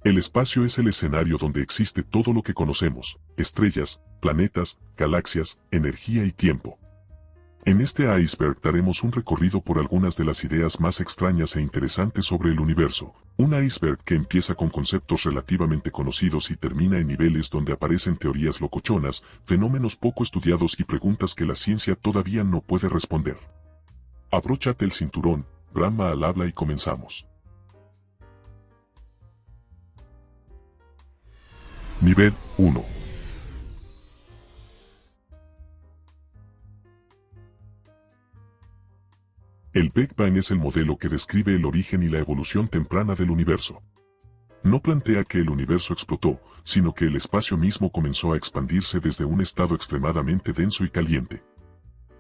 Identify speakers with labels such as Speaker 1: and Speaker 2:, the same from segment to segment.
Speaker 1: El espacio es el escenario donde existe todo lo que conocemos: estrellas, planetas, galaxias, energía y tiempo. En este iceberg daremos un recorrido por algunas de las ideas más extrañas e interesantes sobre el universo. Un iceberg que empieza con conceptos relativamente conocidos y termina en niveles donde aparecen teorías locochonas, fenómenos poco estudiados y preguntas que la ciencia todavía no puede responder. Abróchate el cinturón, Brahma al habla y comenzamos. Nivel 1. El Big Bang es el modelo que describe el origen y la evolución temprana del universo. No plantea que el universo explotó, sino que el espacio mismo comenzó a expandirse desde un estado extremadamente denso y caliente.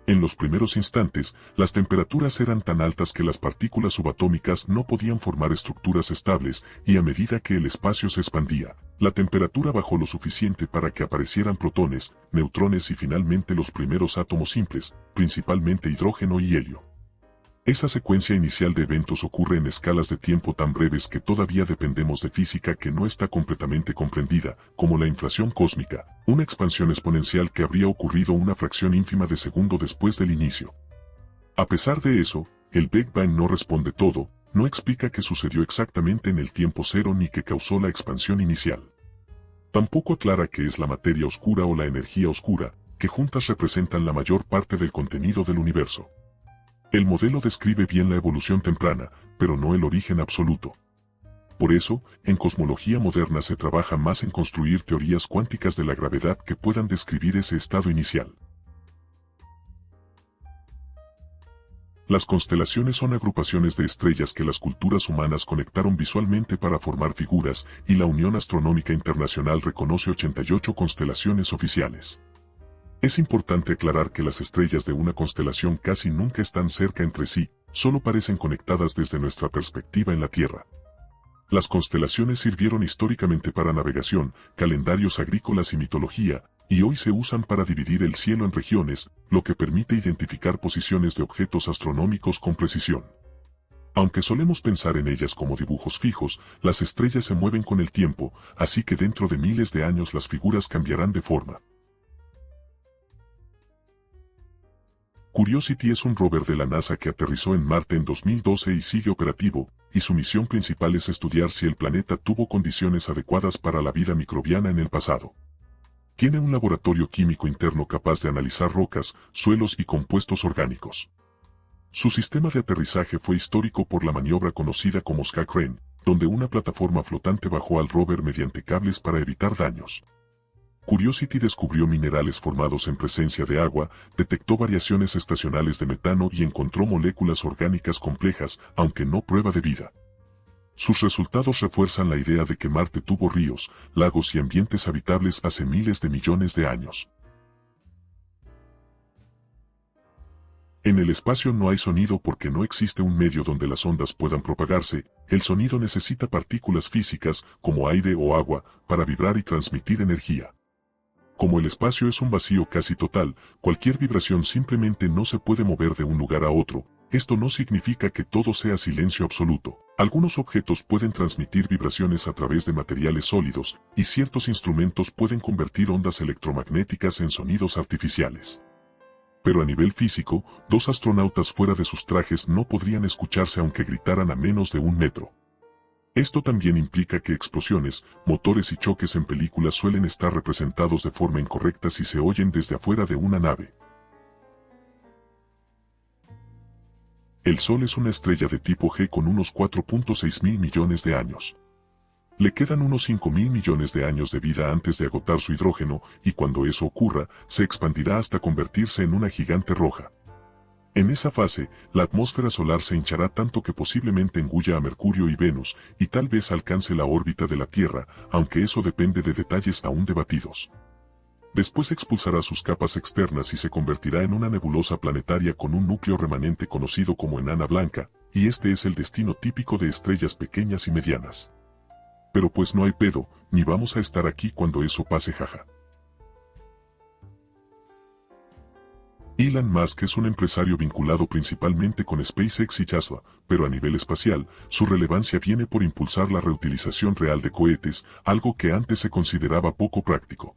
Speaker 1: En los primeros instantes, las temperaturas eran tan altas que las partículas subatómicas no podían formar estructuras estables, y a medida que el espacio se expandía, la temperatura bajó lo suficiente para que aparecieran protones, neutrones y finalmente los primeros átomos simples, principalmente hidrógeno y helio. Esa secuencia inicial de eventos ocurre en escalas de tiempo tan breves que todavía dependemos de física que no está completamente comprendida, como la inflación cósmica, una expansión exponencial que habría ocurrido una fracción ínfima de segundo después del inicio. A pesar de eso, el Big Bang no responde todo, no explica qué sucedió exactamente en el tiempo cero ni qué causó la expansión inicial. Tampoco aclara qué es la materia oscura o la energía oscura, que juntas representan la mayor parte del contenido del universo. El modelo describe bien la evolución temprana, pero no el origen absoluto. Por eso, en cosmología moderna se trabaja más en construir teorías cuánticas de la gravedad que puedan describir ese estado inicial. Las constelaciones son agrupaciones de estrellas que las culturas humanas conectaron visualmente para formar figuras, y la Unión Astronómica Internacional reconoce 88 constelaciones oficiales. Es importante aclarar que las estrellas de una constelación casi nunca están cerca entre sí, solo parecen conectadas desde nuestra perspectiva en la Tierra. Las constelaciones sirvieron históricamente para navegación, calendarios agrícolas y mitología, y hoy se usan para dividir el cielo en regiones, lo que permite identificar posiciones de objetos astronómicos con precisión. Aunque solemos pensar en ellas como dibujos fijos, las estrellas se mueven con el tiempo, así que dentro de miles de años las figuras cambiarán de forma. Curiosity es un rover de la NASA que aterrizó en Marte en 2012 y sigue operativo, y su misión principal es estudiar si el planeta tuvo condiciones adecuadas para la vida microbiana en el pasado. Tiene un laboratorio químico interno capaz de analizar rocas, suelos y compuestos orgánicos. Su sistema de aterrizaje fue histórico por la maniobra conocida como Ska Crane, donde una plataforma flotante bajó al rover mediante cables para evitar daños. Curiosity descubrió minerales formados en presencia de agua, detectó variaciones estacionales de metano y encontró moléculas orgánicas complejas, aunque no prueba de vida. Sus resultados refuerzan la idea de que Marte tuvo ríos, lagos y ambientes habitables hace miles de millones de años. En el espacio no hay sonido porque no existe un medio donde las ondas puedan propagarse. El sonido necesita partículas físicas, como aire o agua, para vibrar y transmitir energía. Como el espacio es un vacío casi total, cualquier vibración simplemente no se puede mover de un lugar a otro. Esto no significa que todo sea silencio absoluto. Algunos objetos pueden transmitir vibraciones a través de materiales sólidos, y ciertos instrumentos pueden convertir ondas electromagnéticas en sonidos artificiales. Pero a nivel físico, dos astronautas fuera de sus trajes no podrían escucharse aunque gritaran a menos de 1 metro. Esto también implica que explosiones, motores y choques en películas suelen estar representados de forma incorrecta si se oyen desde afuera de una nave. El Sol es una estrella de tipo G con unos 4.6 mil millones de años. Le quedan unos 5 mil millones de años de vida antes de agotar su hidrógeno, y cuando eso ocurra, se expandirá hasta convertirse en una gigante roja. En esa fase, la atmósfera solar se hinchará tanto que posiblemente engulla a Mercurio y Venus, y tal vez alcance la órbita de la Tierra, aunque eso depende de detalles aún debatidos. Después expulsará sus capas externas y se convertirá en una nebulosa planetaria con un núcleo remanente conocido como enana blanca, y este es el destino típico de estrellas pequeñas y medianas. Pero pues no hay pedo, ni vamos a estar aquí cuando eso pase, jaja. Elon Musk es un empresario vinculado principalmente con SpaceX y Tesla, pero a nivel espacial, su relevancia viene por impulsar la reutilización real de cohetes, algo que antes se consideraba poco práctico.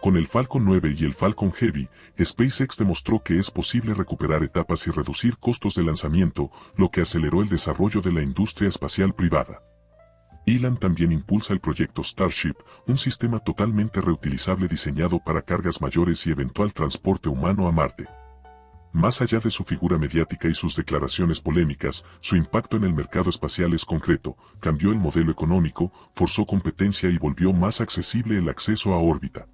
Speaker 1: Con el Falcon 9 y el Falcon Heavy, SpaceX demostró que es posible recuperar etapas y reducir costos de lanzamiento, lo que aceleró el desarrollo de la industria espacial privada. Elon también impulsa el proyecto Starship, un sistema totalmente reutilizable diseñado para cargas mayores y eventual transporte humano a Marte. Más allá de su figura mediática y sus declaraciones polémicas, su impacto en el mercado espacial es concreto, cambió el modelo económico, forzó competencia y volvió más accesible el acceso a órbita.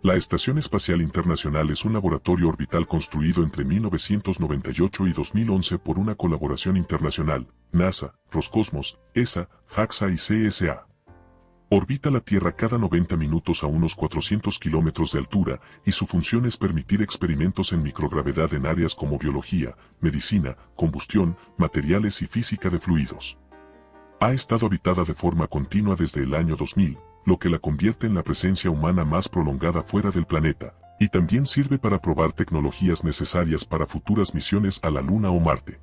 Speaker 1: La Estación Espacial Internacional es un laboratorio orbital construido entre 1998 y 2011 por una colaboración internacional, NASA, Roscosmos, ESA, JAXA y CSA. Orbita la Tierra cada 90 minutos a unos 400 kilómetros de altura, y su función es permitir experimentos en microgravedad en áreas como biología, medicina, combustión, materiales y física de fluidos. Ha estado habitada de forma continua desde el año 2000, lo que la convierte en la presencia humana más prolongada fuera del planeta, y también sirve para probar tecnologías necesarias para futuras misiones a la Luna o Marte.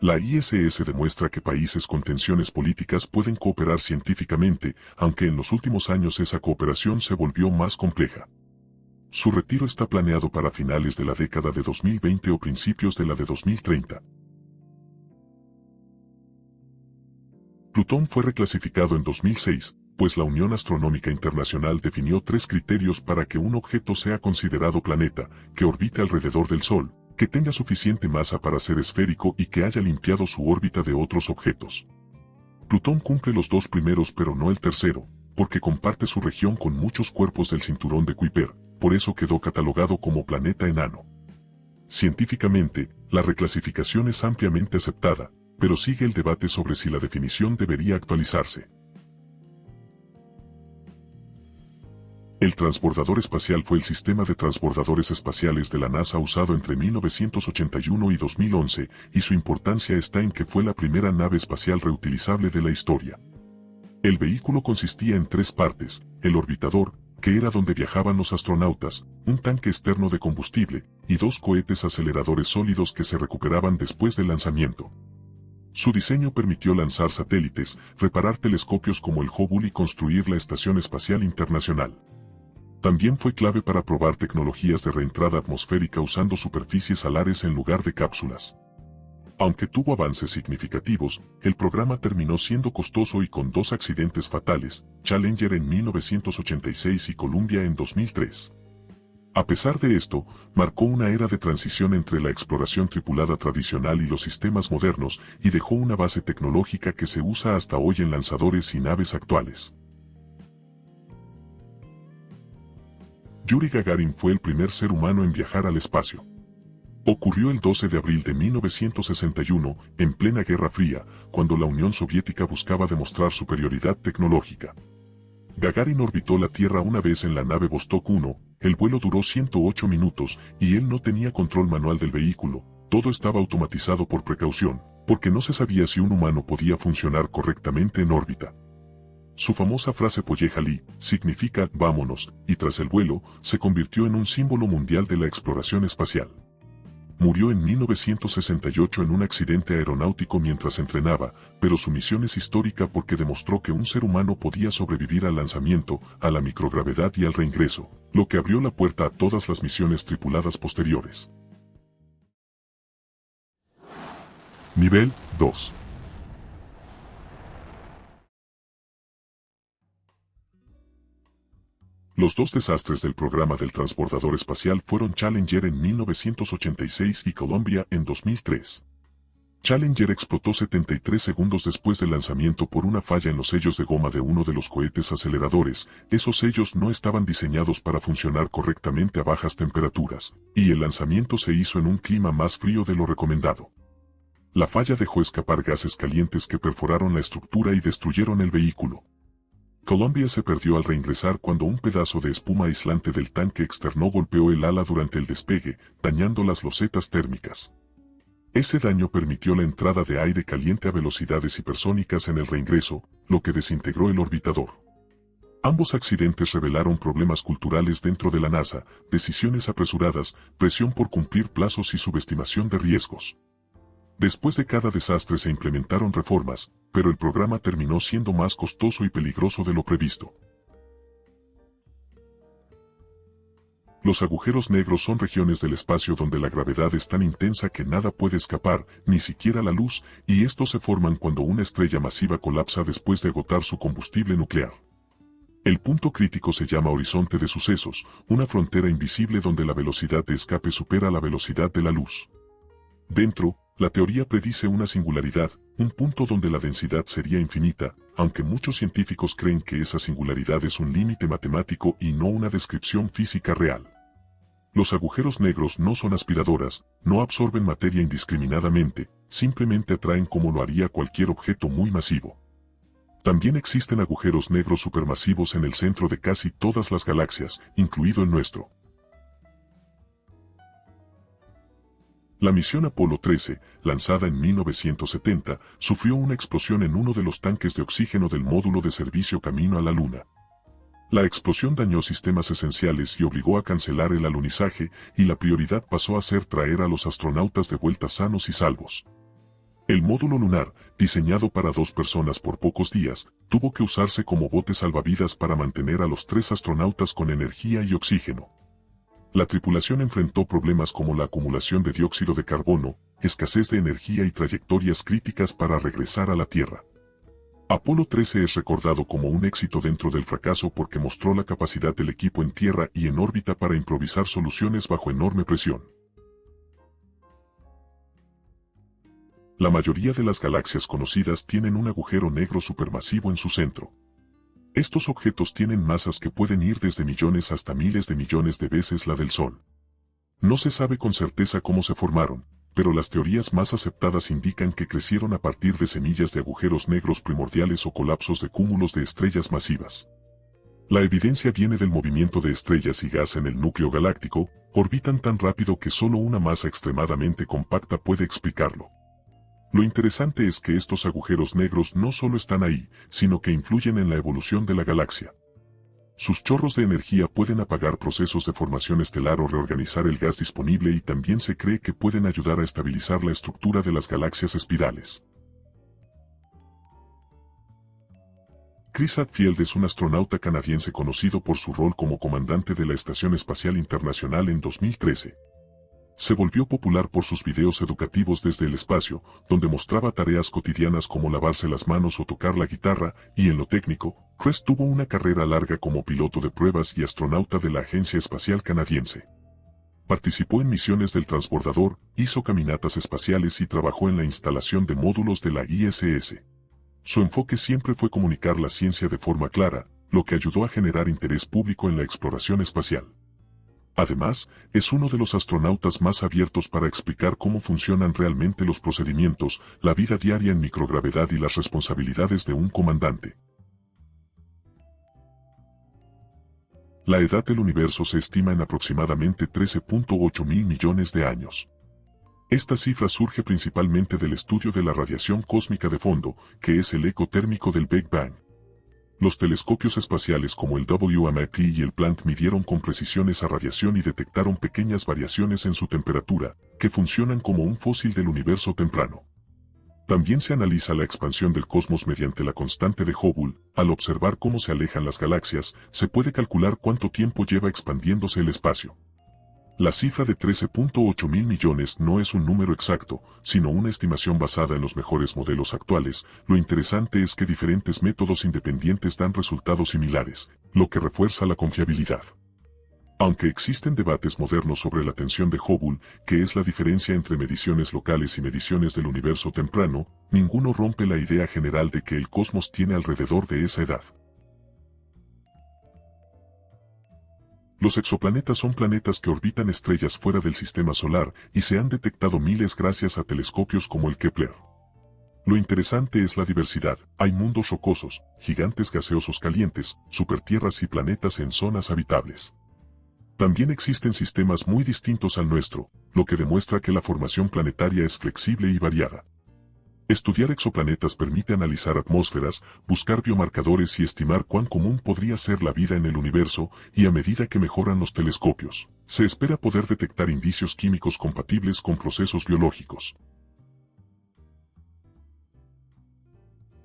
Speaker 1: La ISS demuestra que países con tensiones políticas pueden cooperar científicamente, aunque en los últimos años esa cooperación se volvió más compleja. Su retiro está planeado para finales de la década de 2020 o principios de la de 2030. Plutón fue reclasificado en 2006, pues la Unión Astronómica Internacional definió 3 criterios para que un objeto sea considerado planeta: que orbite alrededor del Sol, que tenga suficiente masa para ser esférico y que haya limpiado su órbita de otros objetos. Plutón cumple los 2 primeros pero no el tercero, porque comparte su región con muchos cuerpos del cinturón de Kuiper, por eso quedó catalogado como planeta enano. Científicamente, la reclasificación es ampliamente aceptada, pero sigue el debate sobre si la definición debería actualizarse. El transbordador espacial fue el sistema de transbordadores espaciales de la NASA usado entre 1981 y 2011, y su importancia está en que fue la primera nave espacial reutilizable de la historia. El vehículo consistía en 3 partes: el orbitador, que era donde viajaban los astronautas, un tanque externo de combustible, y 2 cohetes aceleradores sólidos que se recuperaban después del lanzamiento. Su diseño permitió lanzar satélites, reparar telescopios como el Hubble y construir la Estación Espacial Internacional. También fue clave para probar tecnologías de reentrada atmosférica usando superficies alares en lugar de cápsulas. Aunque tuvo avances significativos, el programa terminó siendo costoso y con 2 accidentes fatales: Challenger en 1986 y Columbia en 2003. A pesar de esto, marcó una era de transición entre la exploración tripulada tradicional y los sistemas modernos, y dejó una base tecnológica que se usa hasta hoy en lanzadores y naves actuales. Yuri Gagarin fue el primer ser humano en viajar al espacio. Ocurrió el 12 de abril de 1961, en plena Guerra Fría, cuando la Unión Soviética buscaba demostrar superioridad tecnológica. Gagarin orbitó la Tierra una vez en la nave Vostok 1, el vuelo duró 108 minutos, y él no tenía control manual del vehículo, todo estaba automatizado por precaución, porque no se sabía si un humano podía funcionar correctamente en órbita. Su famosa frase Poyejali significa «vámonos», y tras el vuelo, se convirtió en un símbolo mundial de la exploración espacial. Murió en 1968 en un accidente aeronáutico mientras entrenaba, pero su misión es histórica porque demostró que un ser humano podía sobrevivir al lanzamiento, a la microgravedad y al reingreso, lo que abrió la puerta a todas las misiones tripuladas posteriores. Nivel 2. Los 2 desastres del programa del transbordador espacial fueron Challenger en 1986 y Columbia en 2003. Challenger explotó 73 segundos después del lanzamiento por una falla en los sellos de goma de uno de los cohetes aceleradores. Esos sellos no estaban diseñados para funcionar correctamente a bajas temperaturas, y el lanzamiento se hizo en un clima más frío de lo recomendado. La falla dejó escapar gases calientes que perforaron la estructura y destruyeron el vehículo. Columbia se perdió al reingresar cuando un pedazo de espuma aislante del tanque externo golpeó el ala durante el despegue, dañando las losetas térmicas. Ese daño permitió la entrada de aire caliente a velocidades hipersónicas en el reingreso, lo que desintegró el orbitador. Ambos accidentes revelaron problemas culturales dentro de la NASA, decisiones apresuradas, presión por cumplir plazos y subestimación de riesgos. Después de cada desastre se implementaron reformas, pero el programa terminó siendo más costoso y peligroso de lo previsto. Los agujeros negros son regiones del espacio donde la gravedad es tan intensa que nada puede escapar, ni siquiera la luz, y estos se forman cuando una estrella masiva colapsa después de agotar su combustible nuclear. El punto crítico se llama horizonte de sucesos, una frontera invisible donde la velocidad de escape supera la velocidad de la luz. Dentro, la teoría predice una singularidad, un punto donde la densidad sería infinita, aunque muchos científicos creen que esa singularidad es un límite matemático y no una descripción física real. Los agujeros negros no son aspiradoras, no absorben materia indiscriminadamente, simplemente atraen como lo haría cualquier objeto muy masivo. También existen agujeros negros supermasivos en el centro de casi todas las galaxias, incluido el nuestro. La misión Apolo 13, lanzada en 1970, sufrió una explosión en uno de los tanques de oxígeno del módulo de servicio camino a la Luna. La explosión dañó sistemas esenciales y obligó a cancelar el alunizaje, y la prioridad pasó a ser traer a los astronautas de vuelta sanos y salvos. El módulo lunar, diseñado para 2 personas por pocos días, tuvo que usarse como bote salvavidas para mantener a los 3 astronautas con energía y oxígeno. La tripulación enfrentó problemas como la acumulación de dióxido de carbono, escasez de energía y trayectorias críticas para regresar a la Tierra. Apolo 13 es recordado como un éxito dentro del fracaso porque mostró la capacidad del equipo en tierra y en órbita para improvisar soluciones bajo enorme presión. La mayoría de las galaxias conocidas tienen un agujero negro supermasivo en su centro. Estos objetos tienen masas que pueden ir desde millones hasta miles de millones de veces la del Sol. No se sabe con certeza cómo se formaron, pero las teorías más aceptadas indican que crecieron a partir de semillas de agujeros negros primordiales o colapsos de cúmulos de estrellas masivas. La evidencia viene del movimiento de estrellas y gas en el núcleo galáctico, orbitan tan rápido que solo una masa extremadamente compacta puede explicarlo. Lo interesante es que estos agujeros negros no solo están ahí, sino que influyen en la evolución de la galaxia. Sus chorros de energía pueden apagar procesos de formación estelar o reorganizar el gas disponible, y también se cree que pueden ayudar a estabilizar la estructura de las galaxias espirales. Chris Hadfield es un astronauta canadiense conocido por su rol como comandante de la Estación Espacial Internacional en 2013. Se volvió popular por sus videos educativos desde el espacio, donde mostraba tareas cotidianas como lavarse las manos o tocar la guitarra, y en lo técnico, Chris tuvo una carrera larga como piloto de pruebas y astronauta de la Agencia Espacial Canadiense. Participó en misiones del transbordador, hizo caminatas espaciales y trabajó en la instalación de módulos de la ISS. Su enfoque siempre fue comunicar la ciencia de forma clara, lo que ayudó a generar interés público en la exploración espacial. Además, es uno de los astronautas más abiertos para explicar cómo funcionan realmente los procedimientos, la vida diaria en microgravedad y las responsabilidades de un comandante. La edad del universo se estima en aproximadamente 13.8 mil millones de años. Esta cifra surge principalmente del estudio de la radiación cósmica de fondo, que es el eco térmico del Big Bang. Los telescopios espaciales como el WMAP y el Planck midieron con precisión esa radiación y detectaron pequeñas variaciones en su temperatura, que funcionan como un fósil del universo temprano. También se analiza la expansión del cosmos mediante la constante de Hubble. Al observar cómo se alejan las galaxias, se puede calcular cuánto tiempo lleva expandiéndose el espacio. La cifra de 13.8 mil millones no es un número exacto, sino una estimación basada en los mejores modelos actuales. Lo interesante es que diferentes métodos independientes dan resultados similares, lo que refuerza la confiabilidad. Aunque existen debates modernos sobre la tensión de Hubble, que es la diferencia entre mediciones locales y mediciones del universo temprano, ninguno rompe la idea general de que el cosmos tiene alrededor de esa edad. Los exoplanetas son planetas que orbitan estrellas fuera del sistema solar, y se han detectado miles gracias a telescopios como el Kepler. Lo interesante es la diversidad. Hay mundos rocosos, gigantes gaseosos calientes, supertierras y planetas en zonas habitables. También existen sistemas muy distintos al nuestro, lo que demuestra que la formación planetaria es flexible y variada. Estudiar exoplanetas permite analizar atmósferas, buscar biomarcadores y estimar cuán común podría ser la vida en el universo, y a medida que mejoran los telescopios, se espera poder detectar indicios químicos compatibles con procesos biológicos.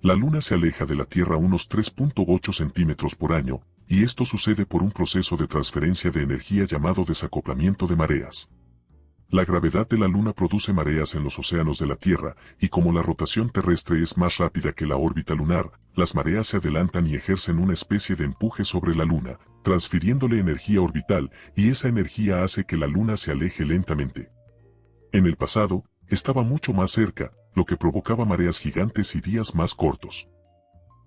Speaker 1: La Luna se aleja de la Tierra unos 3.8 centímetros por año, y esto sucede por un proceso de transferencia de energía llamado desacoplamiento de mareas. La gravedad de la Luna produce mareas en los océanos de la Tierra, y como la rotación terrestre es más rápida que la órbita lunar, las mareas se adelantan y ejercen una especie de empuje sobre la Luna, transfiriéndole energía orbital, y esa energía hace que la Luna se aleje lentamente. En el pasado, estaba mucho más cerca, lo que provocaba mareas gigantes y días más cortos.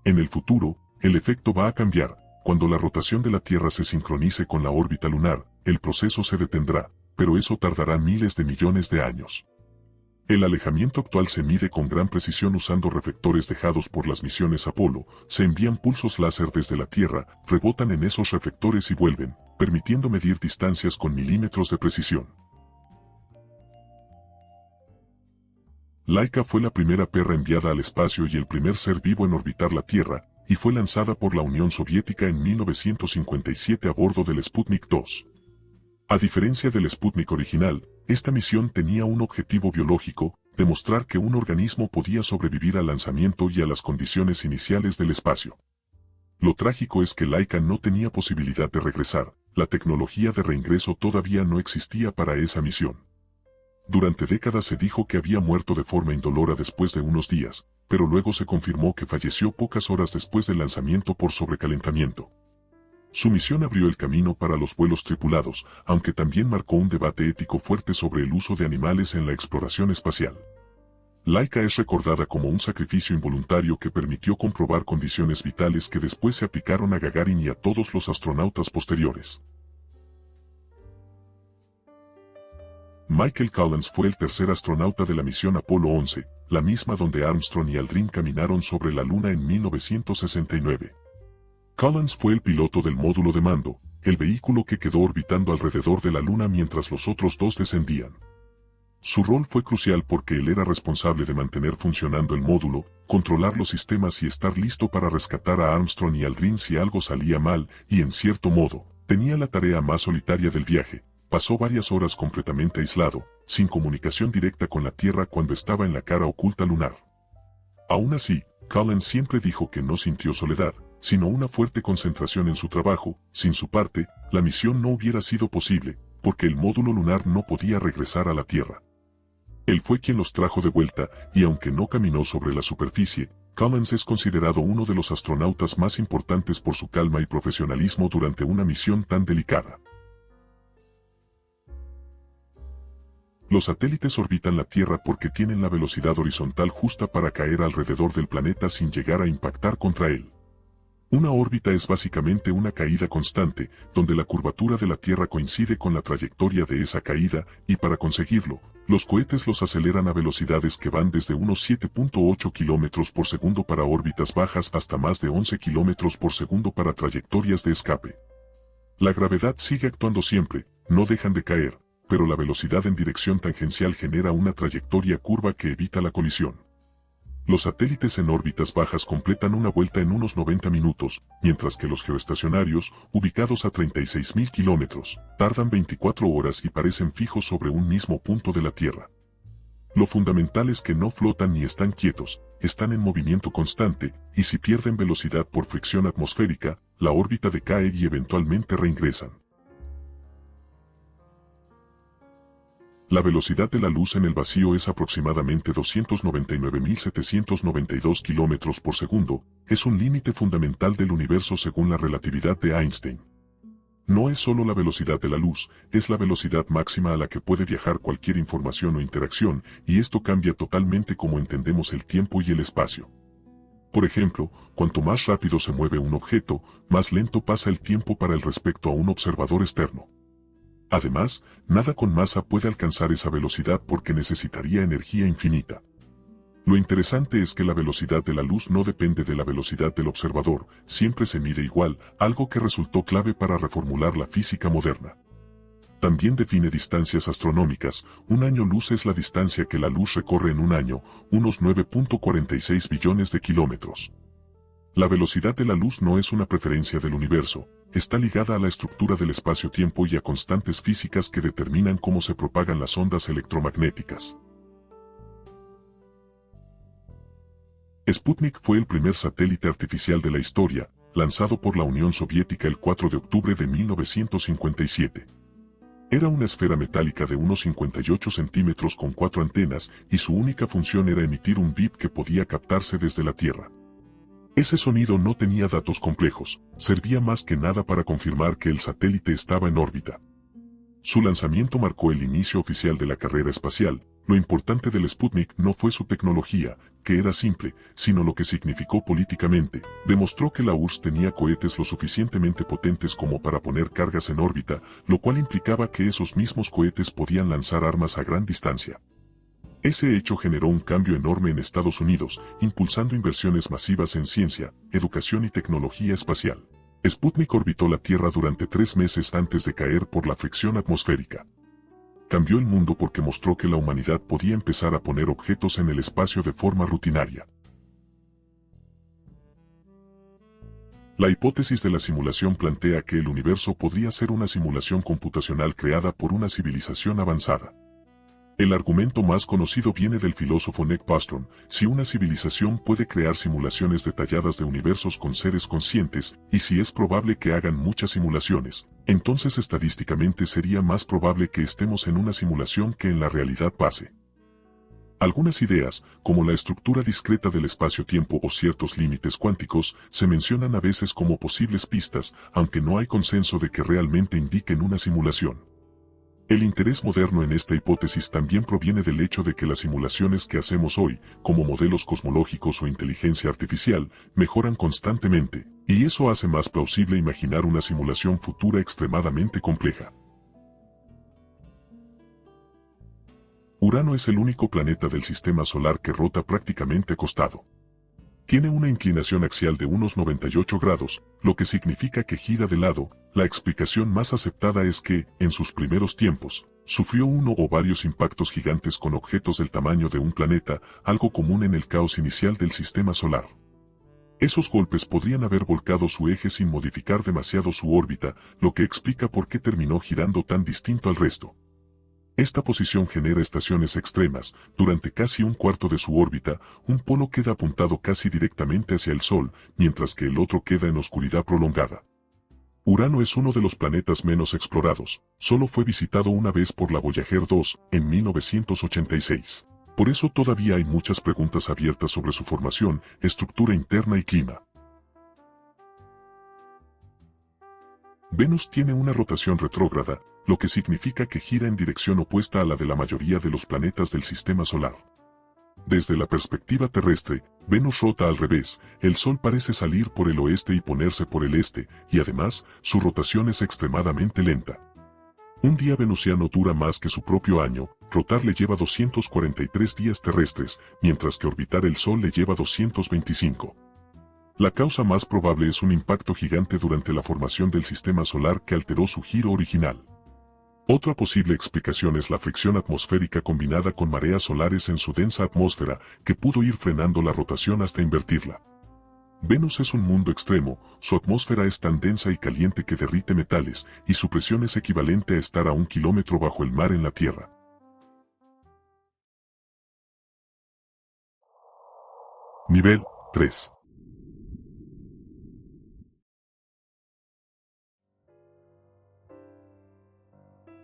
Speaker 1: En el futuro, el efecto va a cambiar. Cuando la rotación de la Tierra se sincronice con la órbita lunar, el proceso se detendrá, pero eso tardará miles de millones de años. El alejamiento actual se mide con gran precisión usando reflectores dejados por las misiones Apolo. Se envían pulsos láser desde la Tierra, rebotan en esos reflectores y vuelven, permitiendo medir distancias con milímetros de precisión. Laika fue la primera perra enviada al espacio y el primer ser vivo en orbitar la Tierra, y fue lanzada por la Unión Soviética en 1957 a bordo del Sputnik 2. A diferencia del Sputnik original, esta misión tenía un objetivo biológico, demostrar que un organismo podía sobrevivir al lanzamiento y a las condiciones iniciales del espacio. Lo trágico es que Laika no tenía posibilidad de regresar, la tecnología de reingreso todavía no existía para esa misión. Durante décadas se dijo que había muerto de forma indolora después de unos días, pero luego se confirmó que falleció pocas horas después del lanzamiento por sobrecalentamiento. Su misión abrió el camino para los vuelos tripulados, aunque también marcó un debate ético fuerte sobre el uso de animales en la exploración espacial. Laika es recordada como un sacrificio involuntario que permitió comprobar condiciones vitales que después se aplicaron a Gagarin y a todos los astronautas posteriores. Michael Collins fue el tercer astronauta de la misión Apolo 11, la misma donde Armstrong y Aldrin caminaron sobre la Luna en 1969. Collins fue el piloto del módulo de mando, el vehículo que quedó orbitando alrededor de la Luna mientras los otros dos descendían. Su rol fue crucial porque él era responsable de mantener funcionando el módulo, controlar los sistemas y estar listo para rescatar a Armstrong y Aldrin si algo salía mal, y en cierto modo, tenía la tarea más solitaria del viaje. Pasó varias horas completamente aislado, sin comunicación directa con la Tierra cuando estaba en la cara oculta lunar. Aún así, Collins siempre dijo que no sintió soledad, sino una fuerte concentración en su trabajo. Sin su parte, la misión no hubiera sido posible, porque el módulo lunar no podía regresar a la Tierra. Él fue quien los trajo de vuelta, y aunque no caminó sobre la superficie, Collins es considerado uno de los astronautas más importantes por su calma y profesionalismo durante una misión tan delicada. Los satélites orbitan la Tierra porque tienen la velocidad horizontal justa para caer alrededor del planeta sin llegar a impactar contra él. Una órbita es básicamente una caída constante, donde la curvatura de la Tierra coincide con la trayectoria de esa caída, y para conseguirlo, los cohetes los aceleran a velocidades que van desde unos 7.8 km por segundo para órbitas bajas hasta más de 11 km por segundo para trayectorias de escape. La gravedad sigue actuando siempre, no dejan de caer, pero la velocidad en dirección tangencial genera una trayectoria curva que evita la colisión. Los satélites en órbitas bajas completan una vuelta en unos 90 minutos, mientras que los geoestacionarios, ubicados a 36.000 kilómetros, tardan 24 horas y parecen fijos sobre un mismo punto de la Tierra. Lo fundamental es que no flotan ni están quietos, están en movimiento constante, y si pierden velocidad por fricción atmosférica, la órbita decae y eventualmente reingresan. La velocidad de la luz en el vacío es aproximadamente 299.792 km por segundo, es un límite fundamental del universo según la relatividad de Einstein. No es solo la velocidad de la luz, es la velocidad máxima a la que puede viajar cualquier información o interacción, y esto cambia totalmente cómo entendemos el tiempo y el espacio. Por ejemplo, cuanto más rápido se mueve un objeto, más lento pasa el tiempo para el respecto a un observador externo. Además, nada con masa puede alcanzar esa velocidad porque necesitaría energía infinita. Lo interesante es que la velocidad de la luz no depende de la velocidad del observador, siempre se mide igual, algo que resultó clave para reformular la física moderna. También define distancias astronómicas. Un año luz es la distancia que la luz recorre en un año, unos 9.46 billones de kilómetros. La velocidad de la luz no es una preferencia del universo, está ligada a la estructura del espacio-tiempo y a constantes físicas que determinan cómo se propagan las ondas electromagnéticas. Sputnik fue el primer satélite artificial de la historia, lanzado por la Unión Soviética el 4 de octubre de 1957. Era una esfera metálica de unos 58 centímetros con 4 antenas y su única función era emitir un bip que podía captarse desde la Tierra. Ese sonido no tenía datos complejos, servía más que nada para confirmar que el satélite estaba en órbita. Su lanzamiento marcó el inicio oficial de la carrera espacial. Lo importante del Sputnik no fue su tecnología, que era simple, sino lo que significó políticamente. Demostró que la URSS tenía cohetes lo suficientemente potentes como para poner cargas en órbita, lo cual implicaba que esos mismos cohetes podían lanzar armas a gran distancia. Ese hecho generó un cambio enorme en Estados Unidos, impulsando inversiones masivas en ciencia, educación y tecnología espacial. Sputnik orbitó la Tierra durante 3 meses antes de caer por la fricción atmosférica. Cambió el mundo porque mostró que la humanidad podía empezar a poner objetos en el espacio de forma rutinaria. La hipótesis de la simulación plantea que el universo podría ser una simulación computacional creada por una civilización avanzada. El argumento más conocido viene del filósofo Nick Bostrom. Si una civilización puede crear simulaciones detalladas de universos con seres conscientes, y si es probable que hagan muchas simulaciones, entonces estadísticamente sería más probable que estemos en una simulación que en la realidad pase. Algunas ideas, como la estructura discreta del espacio-tiempo o ciertos límites cuánticos, se mencionan a veces como posibles pistas, aunque no hay consenso de que realmente indiquen una simulación. El interés moderno en esta hipótesis también proviene del hecho de que las simulaciones que hacemos hoy, como modelos cosmológicos o inteligencia artificial, mejoran constantemente, y eso hace más plausible imaginar una simulación futura extremadamente compleja. Urano es el único planeta del sistema solar que rota prácticamente acostado. Tiene una inclinación axial de unos 98 grados, lo que significa que gira de lado. La explicación más aceptada es que, en sus primeros tiempos, sufrió uno o varios impactos gigantes con objetos del tamaño de un planeta, algo común en el caos inicial del sistema solar. Esos golpes podrían haber volcado su eje sin modificar demasiado su órbita, lo que explica por qué terminó girando tan distinto al resto. Esta posición genera estaciones extremas. Durante casi un cuarto de su órbita, un polo queda apuntado casi directamente hacia el Sol, mientras que el otro queda en oscuridad prolongada. Urano es uno de los planetas menos explorados. Solo fue visitado una vez por la Voyager 2, en 1986. Por eso todavía hay muchas preguntas abiertas sobre su formación, estructura interna y clima. Venus tiene una rotación retrógrada, lo que significa que gira en dirección opuesta a la de la mayoría de los planetas del sistema solar. Desde la perspectiva terrestre, Venus rota al revés, el Sol parece salir por el oeste y ponerse por el este, y además, su rotación es extremadamente lenta. Un día venusiano dura más que su propio año. Rotar le lleva 243 días terrestres, mientras que orbitar el Sol le lleva 225. La causa más probable es un impacto gigante durante la formación del sistema solar que alteró su giro original. Otra posible explicación es la fricción atmosférica combinada con mareas solares en su densa atmósfera, que pudo ir frenando la rotación hasta invertirla. Venus es un mundo extremo, su atmósfera es tan densa y caliente que derrite metales, y su presión es equivalente a estar a 1 kilómetro bajo el mar en la Tierra. Nivel 3.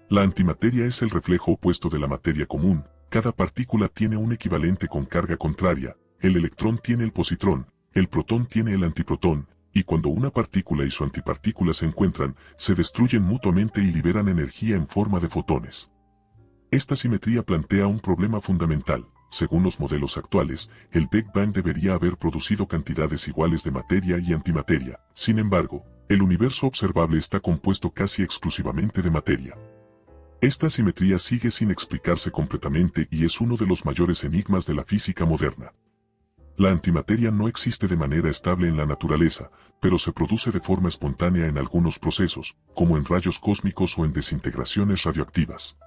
Speaker 1: La antimateria es el reflejo opuesto de la materia común. Cada partícula tiene un equivalente con carga contraria. El electrón tiene el positrón, el protón tiene el antiprotón, y cuando una partícula y su antipartícula se encuentran, se destruyen mutuamente y liberan energía en forma de fotones. Esta simetría plantea un problema fundamental. Según los modelos actuales, el Big Bang debería haber producido cantidades iguales de materia y antimateria. Sin embargo, el universo observable está compuesto casi exclusivamente de materia. Esta simetría sigue sin explicarse completamente y es uno de los mayores enigmas de la física moderna. La antimateria no existe de manera estable en la naturaleza, pero se produce de forma espontánea en algunos procesos, como en rayos cósmicos o en desintegraciones radioactivas.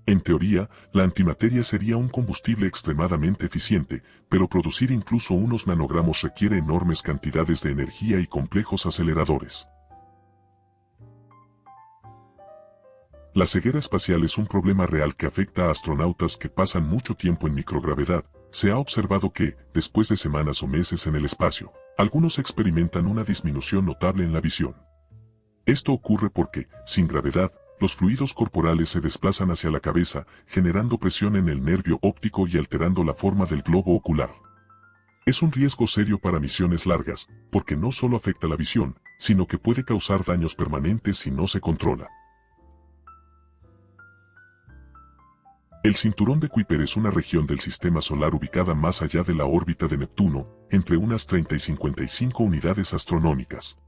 Speaker 1: En teoría, la antimateria sería un combustible extremadamente eficiente, pero producir incluso unos nanogramos requiere enormes cantidades de energía y complejos aceleradores. La ceguera espacial es un problema real que afecta a astronautas que pasan mucho tiempo en microgravedad. Se ha observado que, después de semanas o meses en el espacio, algunos experimentan una disminución notable en la visión. Esto ocurre porque, sin gravedad, los fluidos corporales se desplazan hacia la cabeza, generando presión en el nervio óptico y alterando la forma del globo ocular. Es un riesgo serio para misiones largas, porque no solo afecta la visión, sino que puede causar daños permanentes si no se controla. El cinturón de Kuiper es una región del sistema solar ubicada más allá de la órbita de Neptuno, entre unas 30 y 55 unidades astronómicas.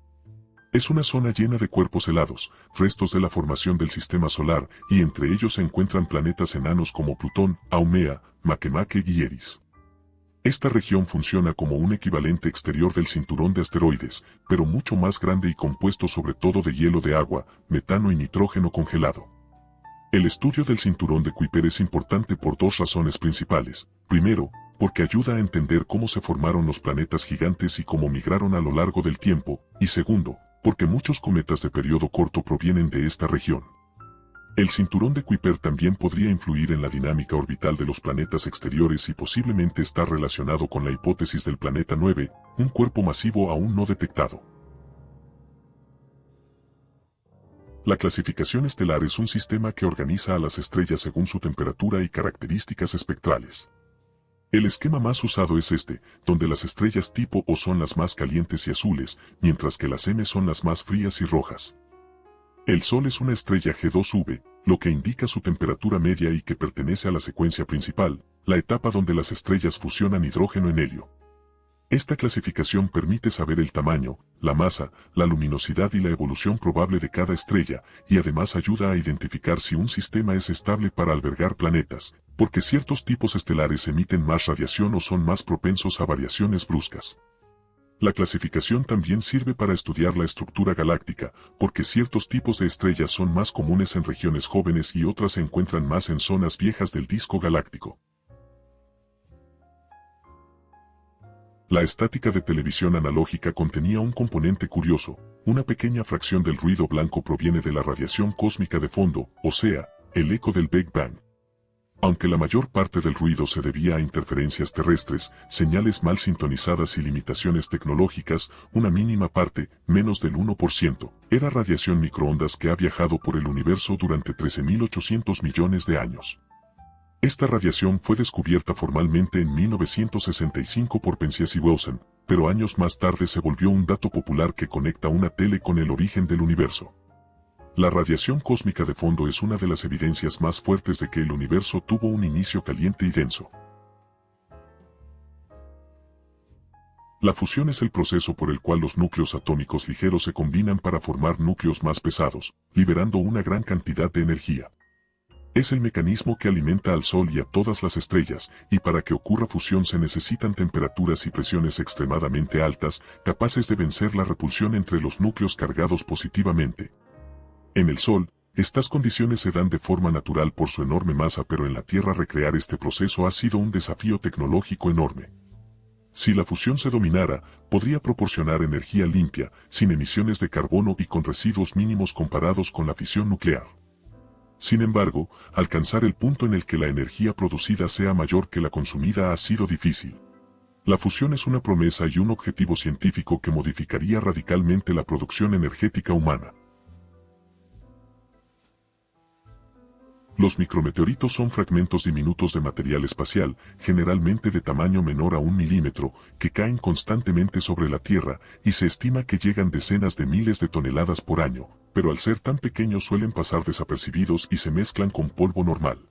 Speaker 1: Es una zona llena de cuerpos helados, restos de la formación del sistema solar, y entre ellos se encuentran planetas enanos como Plutón, Haumea, Makemake y Eris. Esta región funciona como un equivalente exterior del cinturón de asteroides, pero mucho más grande y compuesto sobre todo de hielo de agua, metano y nitrógeno congelado. El estudio del cinturón de Kuiper es importante por dos razones principales. Primero, porque ayuda a entender cómo se formaron los planetas gigantes y cómo migraron a lo largo del tiempo, y segundo, porque muchos cometas de periodo corto provienen de esta región. El cinturón de Kuiper también podría influir en la dinámica orbital de los planetas exteriores y posiblemente estar relacionado con la hipótesis del planeta 9, un cuerpo masivo aún no detectado. La clasificación estelar es un sistema que organiza a las estrellas según su temperatura y características espectrales. El esquema más usado es este, donde las estrellas tipo O son las más calientes y azules, mientras que las M son las más frías y rojas. El Sol es una estrella G2V, lo que indica su temperatura media y que pertenece a la secuencia principal, la etapa donde las estrellas fusionan hidrógeno en helio. Esta clasificación permite saber el tamaño, la masa, la luminosidad y la evolución probable de cada estrella, y además ayuda a identificar si un sistema es estable para albergar planetas, porque ciertos tipos estelares emiten más radiación o son más propensos a variaciones bruscas. La clasificación también sirve para estudiar la estructura galáctica, porque ciertos tipos de estrellas son más comunes en regiones jóvenes y otras se encuentran más en zonas viejas del disco galáctico. La estática de televisión analógica contenía un componente curioso, una pequeña fracción del ruido blanco proviene de la radiación cósmica de fondo, o sea, el eco del Big Bang. Aunque la mayor parte del ruido se debía a interferencias terrestres, señales mal sintonizadas y limitaciones tecnológicas, una mínima parte, menos del 1%, era radiación microondas que ha viajado por el universo durante 13.800 millones de años. Esta radiación fue descubierta formalmente en 1965 por Penzias y Wilson, pero años más tarde se volvió un dato popular que conecta una tele con el origen del universo. La radiación cósmica de fondo es una de las evidencias más fuertes de que el universo tuvo un inicio caliente y denso. La fusión es el proceso por el cual los núcleos atómicos ligeros se combinan para formar núcleos más pesados, liberando una gran cantidad de energía. Es el mecanismo que alimenta al Sol y a todas las estrellas, y para que ocurra fusión se necesitan temperaturas y presiones extremadamente altas, capaces de vencer la repulsión entre los núcleos cargados positivamente. En el Sol, estas condiciones se dan de forma natural por su enorme masa, pero en la Tierra recrear este proceso ha sido un desafío tecnológico enorme. Si la fusión se dominara, podría proporcionar energía limpia, sin emisiones de carbono y con residuos mínimos comparados con la fisión nuclear. Sin embargo, alcanzar el punto en el que la energía producida sea mayor que la consumida ha sido difícil. La fusión es una promesa y un objetivo científico que modificaría radicalmente la producción energética humana. Los micrometeoritos son fragmentos diminutos de material espacial, generalmente de tamaño menor a 1 milímetro, que caen constantemente sobre la Tierra, y se estima que llegan decenas de miles de toneladas por año, pero al ser tan pequeños suelen pasar desapercibidos y se mezclan con polvo normal.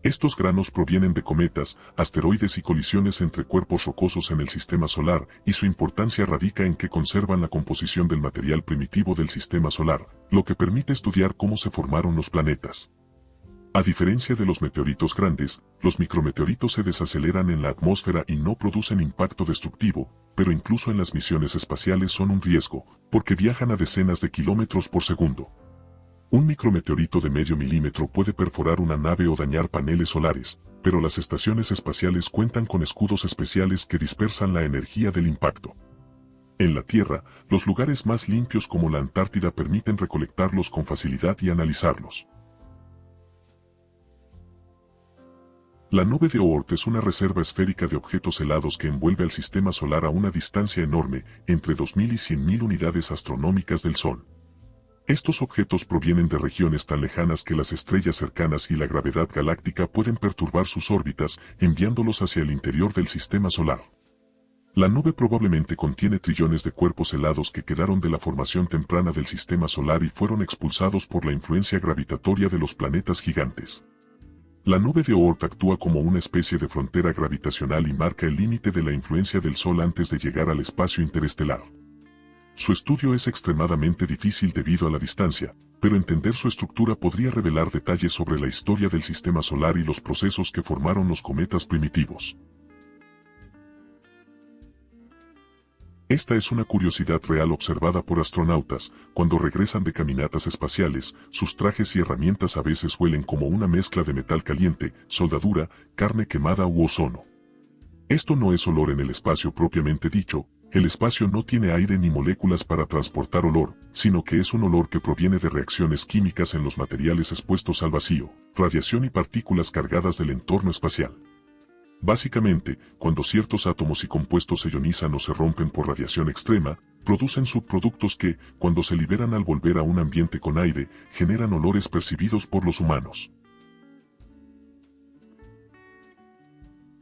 Speaker 1: Estos granos provienen de cometas, asteroides y colisiones entre cuerpos rocosos en el sistema solar, y su importancia radica en que conservan la composición del material primitivo del sistema solar, lo que permite estudiar cómo se formaron los planetas. A diferencia de los meteoritos grandes, los micrometeoritos se desaceleran en la atmósfera y no producen impacto destructivo, pero incluso en las misiones espaciales son un riesgo, porque viajan a decenas de kilómetros por segundo. Un micrometeorito de medio milímetro puede perforar una nave o dañar paneles solares, pero las estaciones espaciales cuentan con escudos especiales que dispersan la energía del impacto. En la Tierra, los lugares más limpios como la Antártida permiten recolectarlos con facilidad y analizarlos. La nube de Oort es una reserva esférica de objetos helados que envuelve al sistema solar a una distancia enorme, entre 2000 y 100.000 unidades astronómicas del Sol. Estos objetos provienen de regiones tan lejanas que las estrellas cercanas y la gravedad galáctica pueden perturbar sus órbitas, enviándolos hacia el interior del sistema solar. La nube probablemente contiene trillones de cuerpos helados que quedaron de la formación temprana del sistema solar y fueron expulsados por la influencia gravitatoria de los planetas gigantes. La nube de Oort actúa como una especie de frontera gravitacional y marca el límite de la influencia del Sol antes de llegar al espacio interestelar. Su estudio es extremadamente difícil debido a la distancia, pero entender su estructura podría revelar detalles sobre la historia del sistema solar y los procesos que formaron los cometas primitivos. Esta es una curiosidad real observada por astronautas. Cuando regresan de caminatas espaciales, sus trajes y herramientas a veces huelen como una mezcla de metal caliente, soldadura, carne quemada u ozono. Esto no es olor en el espacio propiamente dicho. El espacio no tiene aire ni moléculas para transportar olor, sino que es un olor que proviene de reacciones químicas en los materiales expuestos al vacío, radiación y partículas cargadas del entorno espacial. Básicamente, cuando ciertos átomos y compuestos se ionizan o se rompen por radiación extrema, producen subproductos que, cuando se liberan al volver a un ambiente con aire, generan olores percibidos por los humanos.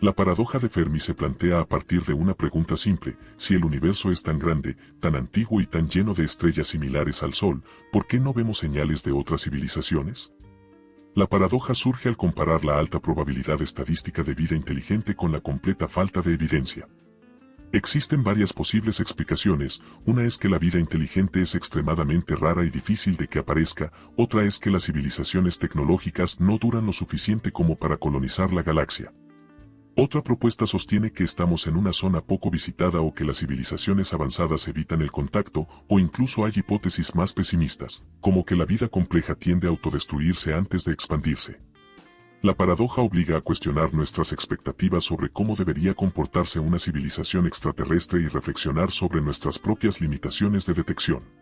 Speaker 1: La paradoja de Fermi se plantea a partir de una pregunta simple: si el universo es tan grande, tan antiguo y tan lleno de estrellas similares al Sol, ¿por qué no vemos señales de otras civilizaciones? La paradoja surge al comparar la alta probabilidad estadística de vida inteligente con la completa falta de evidencia. Existen varias posibles explicaciones. Una es que la vida inteligente es extremadamente rara y difícil de que aparezca. Otra es que las civilizaciones tecnológicas no duran lo suficiente como para colonizar la galaxia. Otra propuesta sostiene que estamos en una zona poco visitada o que las civilizaciones avanzadas evitan el contacto, o incluso hay hipótesis más pesimistas, como que la vida compleja tiende a autodestruirse antes de expandirse. La paradoja obliga a cuestionar nuestras expectativas sobre cómo debería comportarse una civilización extraterrestre y reflexionar sobre nuestras propias limitaciones de detección.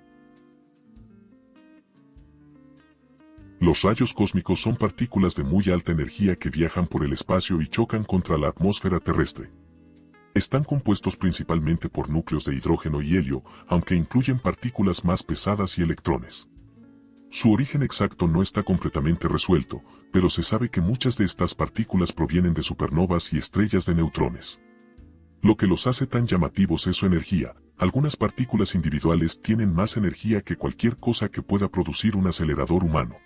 Speaker 1: Los rayos cósmicos son partículas de muy alta energía que viajan por el espacio y chocan contra la atmósfera terrestre. Están compuestos principalmente por núcleos de hidrógeno y helio, aunque incluyen partículas más pesadas y electrones. Su origen exacto no está completamente resuelto, pero se sabe que muchas de estas partículas provienen de supernovas y estrellas de neutrones. Lo que los hace tan llamativos es su energía. Algunas partículas individuales tienen más energía que cualquier cosa que pueda producir un acelerador humano.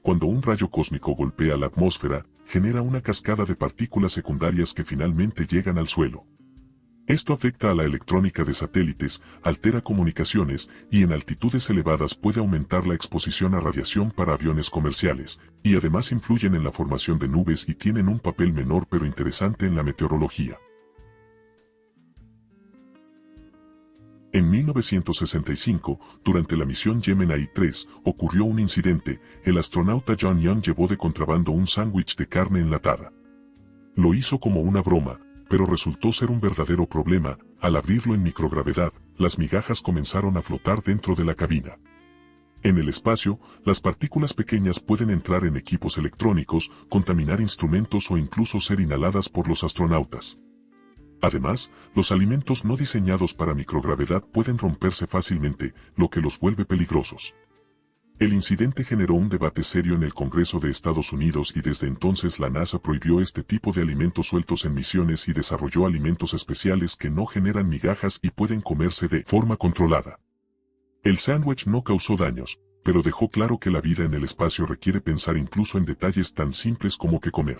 Speaker 1: Cuando un rayo cósmico golpea la atmósfera, genera una cascada de partículas secundarias que finalmente llegan al suelo. Esto afecta a la electrónica de satélites, altera comunicaciones, y en altitudes elevadas puede aumentar la exposición a radiación para aviones comerciales, y además influyen en la formación de nubes y tienen un papel menor pero interesante en la meteorología. En 1965, durante la misión Gemini 3, ocurrió un incidente. El astronauta John Young llevó de contrabando un sándwich de carne enlatada. Lo hizo como una broma, pero resultó ser un verdadero problema. Al abrirlo en microgravedad, las migajas comenzaron a flotar dentro de la cabina. En el espacio, las partículas pequeñas pueden entrar en equipos electrónicos, contaminar instrumentos o incluso ser inhaladas por los astronautas. Además, los alimentos no diseñados para microgravedad pueden romperse fácilmente, lo que los vuelve peligrosos. El incidente generó un debate serio en el Congreso de Estados Unidos y desde entonces la NASA prohibió este tipo de alimentos sueltos en misiones y desarrolló alimentos especiales que no generan migajas y pueden comerse de forma controlada. El sándwich no causó daños, pero dejó claro que la vida en el espacio requiere pensar incluso en detalles tan simples como qué comer.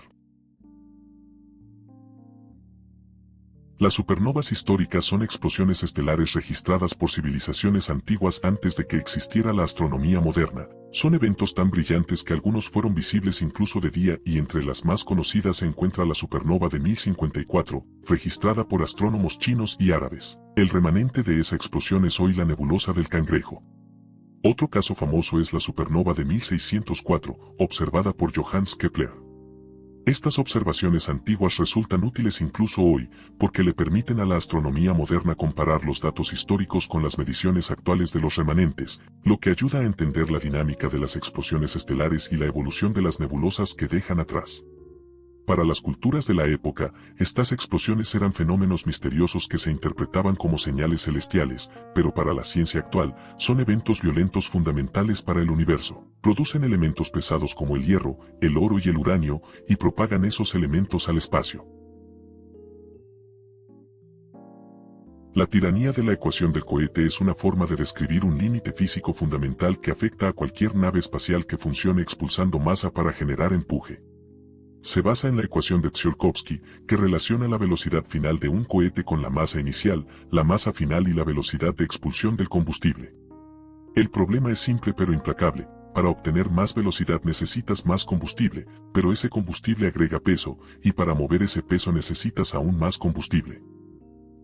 Speaker 1: Las supernovas históricas son explosiones estelares registradas por civilizaciones antiguas antes de que existiera la astronomía moderna. Son eventos tan brillantes que algunos fueron visibles incluso de día, y entre las más conocidas se encuentra la supernova de 1054, registrada por astrónomos chinos y árabes. El remanente de esa explosión es hoy la nebulosa del Cangrejo. Otro caso famoso es la supernova de 1604, observada por Johannes Kepler. Estas observaciones antiguas resultan útiles incluso hoy, porque le permiten a la astronomía moderna comparar los datos históricos con las mediciones actuales de los remanentes, lo que ayuda a entender la dinámica de las explosiones estelares y la evolución de las nebulosas que dejan atrás. Para las culturas de la época, estas explosiones eran fenómenos misteriosos que se interpretaban como señales celestiales, pero para la ciencia actual, son eventos violentos fundamentales para el universo. Producen elementos pesados como el hierro, el oro y el uranio, y propagan esos elementos al espacio. La tiranía de la ecuación del cohete es una forma de describir un límite físico fundamental que afecta a cualquier nave espacial que funcione expulsando masa para generar empuje. Se basa en la ecuación de Tsiolkovsky, que relaciona la velocidad final de un cohete con la masa inicial, la masa final y la velocidad de expulsión del combustible. El problema es simple pero implacable. Para obtener más velocidad necesitas más combustible, pero ese combustible agrega peso, y para mover ese peso necesitas aún más combustible.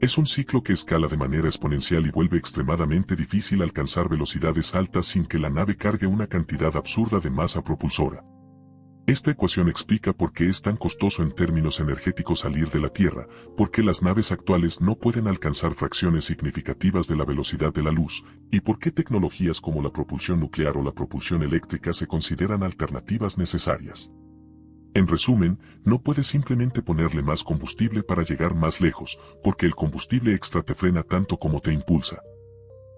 Speaker 1: Es un ciclo que escala de manera exponencial y vuelve extremadamente difícil alcanzar velocidades altas sin que la nave cargue una cantidad absurda de masa propulsora. Esta ecuación explica por qué es tan costoso en términos energéticos salir de la Tierra, por qué las naves actuales no pueden alcanzar fracciones significativas de la velocidad de la luz, y por qué tecnologías como la propulsión nuclear o la propulsión eléctrica se consideran alternativas necesarias. En resumen, no puedes simplemente ponerle más combustible para llegar más lejos, porque el combustible extra te frena tanto como te impulsa.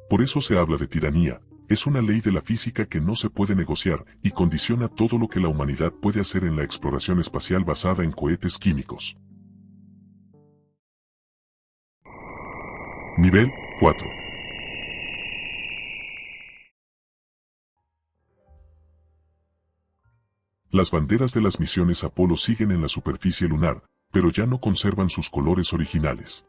Speaker 1: Por eso se habla de tiranía. Es una ley de la física que no se puede negociar y condiciona todo lo que la humanidad puede hacer en la exploración espacial basada en cohetes químicos. Nivel 4. Las banderas de las misiones Apolo siguen en la superficie lunar, pero ya no conservan sus colores originales.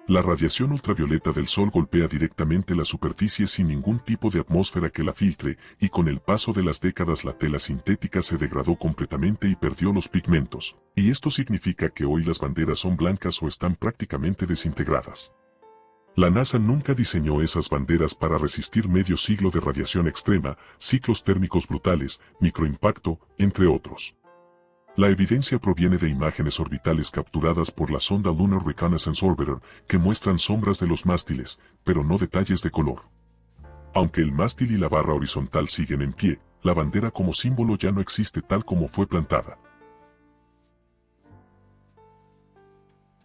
Speaker 1: La radiación ultravioleta del Sol golpea directamente la superficie sin ningún tipo de atmósfera que la filtre, y con el paso de las décadas la tela sintética se degradó completamente y perdió los pigmentos, y esto significa que hoy las banderas son blancas o están prácticamente desintegradas. La NASA nunca diseñó esas banderas para resistir medio siglo de radiación extrema, ciclos térmicos brutales, microimpacto, entre otros. La evidencia proviene de imágenes orbitales capturadas por la sonda Lunar Reconnaissance Orbiter, que muestran sombras de los mástiles, pero no detalles de color. Aunque el mástil y la barra horizontal siguen en pie, la bandera como símbolo ya no existe tal como fue plantada.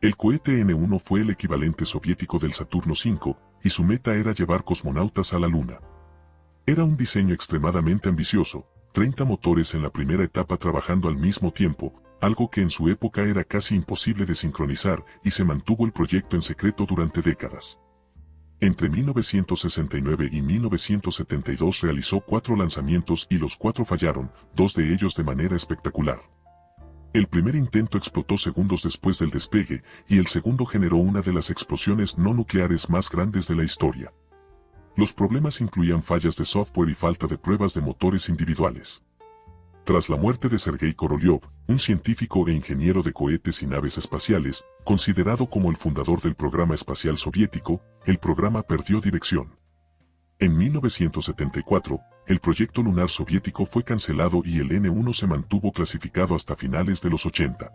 Speaker 1: El cohete N-1 fue el equivalente soviético del Saturno V, y su meta era llevar cosmonautas a la Luna. Era un diseño extremadamente ambicioso, 30 motores en la primera etapa trabajando al mismo tiempo, algo que en su época era casi imposible de sincronizar, y se mantuvo el proyecto en secreto durante décadas. Entre 1969 y 1972 realizó 4 lanzamientos y los 4 fallaron, 2 de ellos de manera espectacular. El primer intento explotó segundos después del despegue, y el segundo generó una de las explosiones no nucleares más grandes de la historia. Los problemas incluían fallas de software y falta de pruebas de motores individuales. Tras la muerte de Sergei Korolev, un científico e ingeniero de cohetes y naves espaciales, considerado como el fundador del programa espacial soviético, el programa perdió dirección. En 1974, el proyecto lunar soviético fue cancelado y el N-1 se mantuvo clasificado hasta finales de los 80.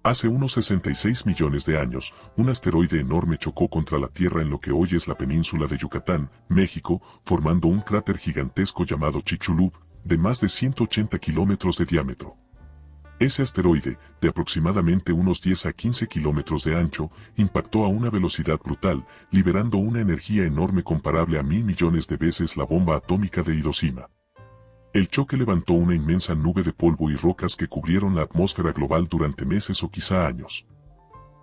Speaker 1: Hace unos 66 millones de años, un asteroide enorme chocó contra la Tierra en lo que hoy es la península de Yucatán, México, formando un cráter gigantesco llamado Chicxulub, de más de 180 kilómetros de diámetro. Ese asteroide, de aproximadamente unos 10 a 15 kilómetros de ancho, impactó a una velocidad brutal, liberando una energía enorme comparable a 1.000 millones de veces la bomba atómica de Hiroshima. El choque levantó una inmensa nube de polvo y rocas que cubrieron la atmósfera global durante meses o quizá años.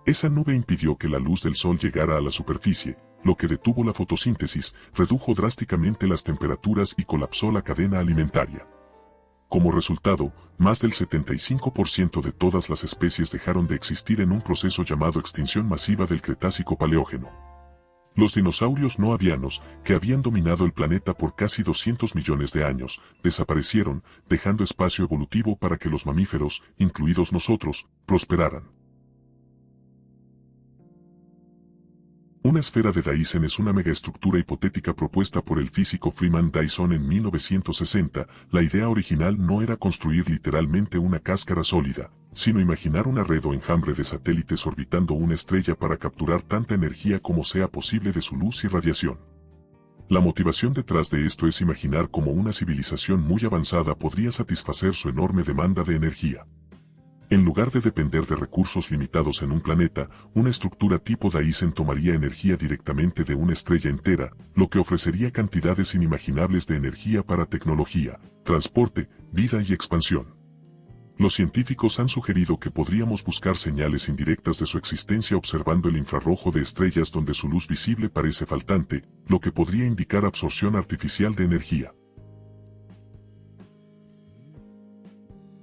Speaker 1: Esa nube impidió que la luz del sol llegara a la superficie, lo que detuvo la fotosíntesis, redujo drásticamente las temperaturas y colapsó la cadena alimentaria. Como resultado, más del 75% de todas las especies dejaron de existir en un proceso llamado extinción masiva del Cretácico Paleógeno. Los dinosaurios no avianos, que habían dominado el planeta por casi 200 millones de años, desaparecieron, dejando espacio evolutivo para que los mamíferos, incluidos nosotros, prosperaran. Una esfera de Dyson es una megaestructura hipotética propuesta por el físico Freeman Dyson en 1960. La idea original no era construir literalmente una cáscara sólida, sino imaginar una red o enjambre de satélites orbitando una estrella para capturar tanta energía como sea posible de su luz y radiación. La motivación detrás de esto es imaginar cómo una civilización muy avanzada podría satisfacer su enorme demanda de energía. En lugar de depender de recursos limitados en un planeta, una estructura tipo Dyson tomaría energía directamente de una estrella entera, lo que ofrecería cantidades inimaginables de energía para tecnología, transporte, vida y expansión. Los científicos han sugerido que podríamos buscar señales indirectas de su existencia observando el infrarrojo de estrellas donde su luz visible parece faltante, lo que podría indicar absorción artificial de energía.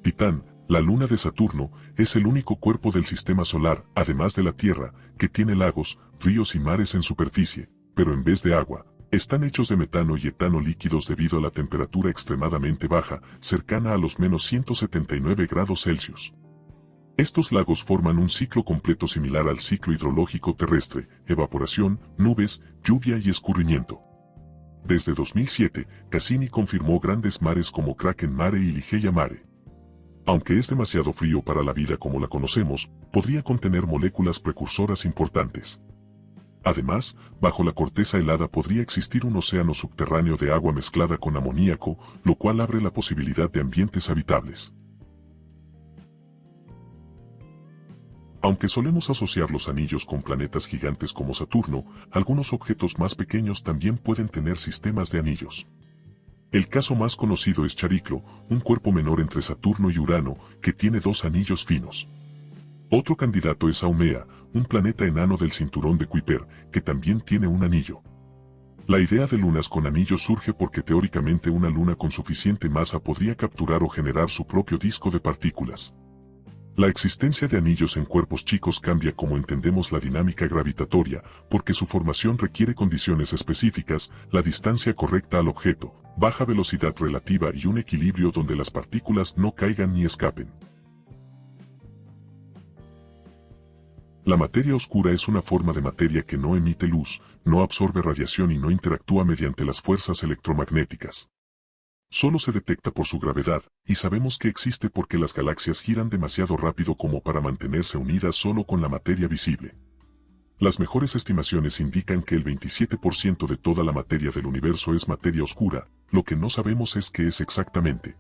Speaker 1: Titán, la luna de Saturno, es el único cuerpo del sistema solar, además de la Tierra, que tiene lagos, ríos y mares en superficie, pero en vez de agua, están hechos de metano y etano líquidos debido a la temperatura extremadamente baja, cercana a los menos 179 grados Celsius. Estos lagos forman un ciclo completo similar al ciclo hidrológico terrestre: evaporación, nubes, lluvia y escurrimiento. Desde 2007, Cassini confirmó grandes mares como Kraken Mare y Ligeia Mare. Aunque es demasiado frío para la vida como la conocemos, podría contener moléculas precursoras importantes. Además, bajo la corteza helada podría existir un océano subterráneo de agua mezclada con amoníaco, lo cual abre la posibilidad de ambientes habitables. Aunque solemos asociar los anillos con planetas gigantes como Saturno, algunos objetos más pequeños también pueden tener sistemas de anillos. El caso más conocido es Chariclo, un cuerpo menor entre Saturno y Urano, que tiene dos anillos finos. Otro candidato es Haumea, un planeta enano del cinturón de Kuiper, que también tiene un anillo. La idea de lunas con anillos surge porque teóricamente una luna con suficiente masa podría capturar o generar su propio disco de partículas. La existencia de anillos en cuerpos chicos cambia como entendemos la dinámica gravitatoria, porque su formación requiere condiciones específicas: la distancia correcta al objeto, baja velocidad relativa y un equilibrio donde las partículas no caigan ni escapen. La materia oscura es una forma de materia que no emite luz, no absorbe radiación y no interactúa mediante las fuerzas electromagnéticas. Solo se detecta por su gravedad, y sabemos que existe porque las galaxias giran demasiado rápido como para mantenerse unidas solo con la materia visible. Las mejores estimaciones indican que el 27% de toda la materia del universo es materia oscura, lo que no sabemos es qué es exactamente.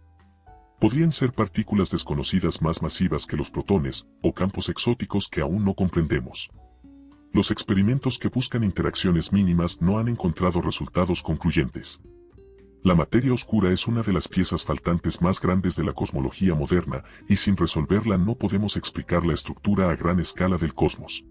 Speaker 1: Podrían ser partículas desconocidas más masivas que los protones, o campos exóticos que aún no comprendemos. Los experimentos que buscan interacciones mínimas no han encontrado resultados concluyentes. La materia oscura es una de las piezas faltantes más grandes de la cosmología moderna, y sin resolverla no podemos explicar la estructura a gran escala del cosmos.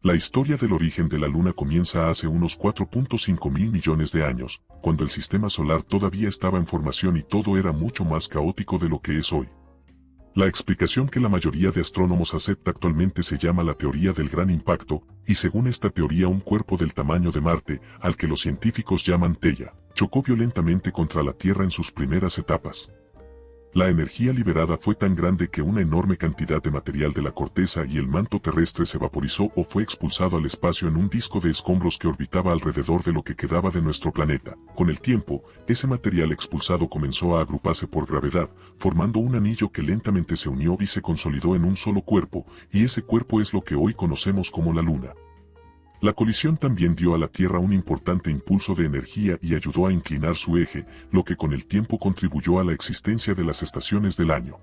Speaker 1: La historia del origen de la Luna comienza hace unos 4.5 mil millones de años, cuando el sistema solar todavía estaba en formación y todo era mucho más caótico de lo que es hoy. La explicación que la mayoría de astrónomos acepta actualmente se llama la teoría del gran impacto, y según esta teoría un cuerpo del tamaño de Marte, al que los científicos llaman Theia, chocó violentamente contra la Tierra en sus primeras etapas. La energía liberada fue tan grande que una enorme cantidad de material de la corteza y el manto terrestre se vaporizó o fue expulsado al espacio en un disco de escombros que orbitaba alrededor de lo que quedaba de nuestro planeta. Con el tiempo, ese material expulsado comenzó a agruparse por gravedad, formando un anillo que lentamente se unió y se consolidó en un solo cuerpo, y ese cuerpo es lo que hoy conocemos como la Luna. La colisión también dio a la Tierra un importante impulso de energía y ayudó a inclinar su eje, lo que con el tiempo contribuyó a la existencia de las estaciones del año.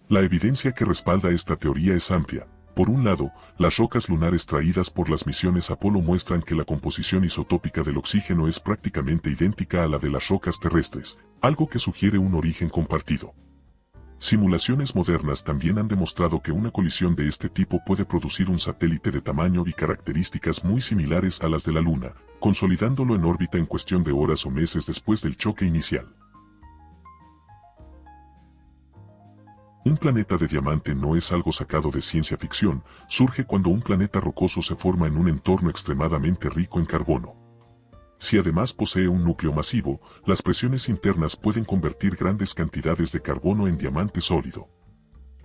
Speaker 1: La evidencia que respalda esta teoría es amplia. Por un lado, las rocas lunares traídas por las misiones Apolo muestran que la composición isotópica del oxígeno es prácticamente idéntica a la de las rocas terrestres, algo que sugiere un origen compartido. Simulaciones modernas también han demostrado que una colisión de este tipo puede producir un satélite de tamaño y características muy similares a las de la Luna, consolidándolo en órbita en cuestión de horas o meses después del choque inicial. Un planeta de diamante no es algo sacado de ciencia ficción, surge cuando un planeta rocoso se forma en un entorno extremadamente rico en carbono. Si además posee un núcleo masivo, las presiones internas pueden convertir grandes cantidades de carbono en diamante sólido.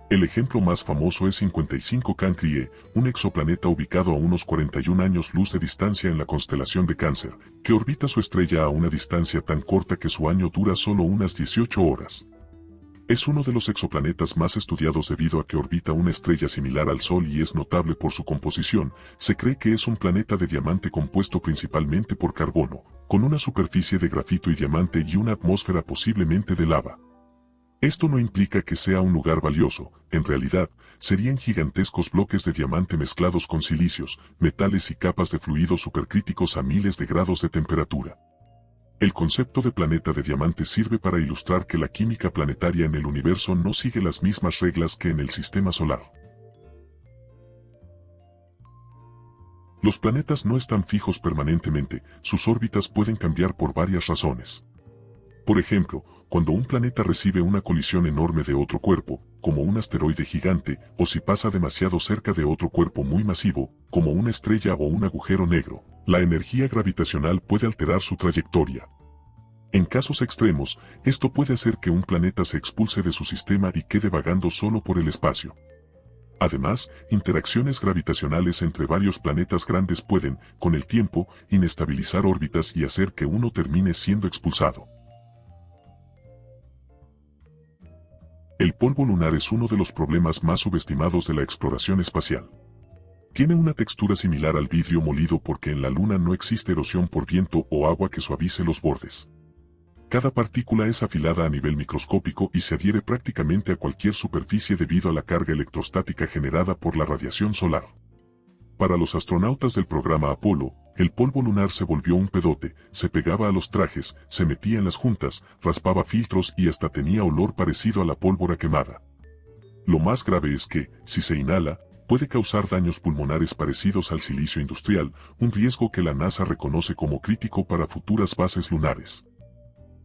Speaker 1: El ejemplo más famoso es 55 Cancri, un exoplaneta ubicado a unos 41 años luz de distancia en la constelación de Cáncer, que orbita su estrella a una distancia tan corta que su año dura solo unas 18 horas. Es uno de los exoplanetas más estudiados debido a que orbita una estrella similar al Sol y es notable por su composición. Se cree que es un planeta de diamante compuesto principalmente por carbono, con una superficie de grafito y diamante y una atmósfera posiblemente de lava. Esto no implica que sea un lugar valioso, en realidad, serían gigantescos bloques de diamante mezclados con silicios, metales y capas de fluidos supercríticos a miles de grados de temperatura. El concepto de planeta de diamante sirve para ilustrar que la química planetaria en el universo no sigue las mismas reglas que en el sistema solar. Los planetas no están fijos permanentemente, sus órbitas pueden cambiar por varias razones. Por ejemplo, cuando un planeta recibe una colisión enorme de otro cuerpo, como un asteroide gigante, o si pasa demasiado cerca de otro cuerpo muy masivo, como una estrella o un agujero negro, la energía gravitacional puede alterar su trayectoria. En casos extremos, esto puede hacer que un planeta se expulse de su sistema y quede vagando solo por el espacio. Además, interacciones gravitacionales entre varios planetas grandes pueden, con el tiempo, inestabilizar órbitas y hacer que uno termine siendo expulsado. El polvo lunar es uno de los problemas más subestimados de la exploración espacial. Tiene una textura similar al vidrio molido porque en la Luna no existe erosión por viento o agua que suavice los bordes. Cada partícula es afilada a nivel microscópico y se adhiere prácticamente a cualquier superficie debido a la carga electrostática generada por la radiación solar. Para los astronautas del programa Apolo, el polvo lunar se volvió un pedote, se pegaba a los trajes, se metía en las juntas, raspaba filtros y hasta tenía olor parecido a la pólvora quemada. Lo más grave es que, si se inhala, puede causar daños pulmonares parecidos al silicio industrial, un riesgo que la NASA reconoce como crítico para futuras bases lunares.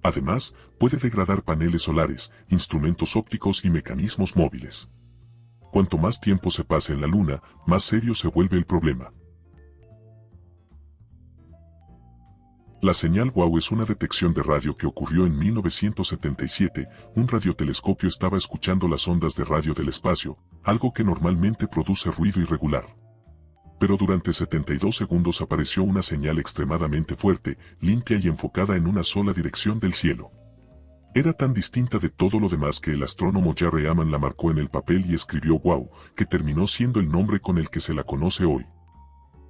Speaker 1: Además, puede degradar paneles solares, instrumentos ópticos y mecanismos móviles. Cuanto más tiempo se pase en la Luna, más serio se vuelve el problema. La señal WOW es una detección de radio que ocurrió en 1977, un radiotelescopio estaba escuchando las ondas de radio del espacio, algo que normalmente produce ruido irregular. Pero durante 72 segundos apareció una señal extremadamente fuerte, limpia y enfocada en una sola dirección del cielo. Era tan distinta de todo lo demás que el astrónomo Jerry Aman la marcó en el papel y escribió WOW, que terminó siendo el nombre con el que se la conoce hoy.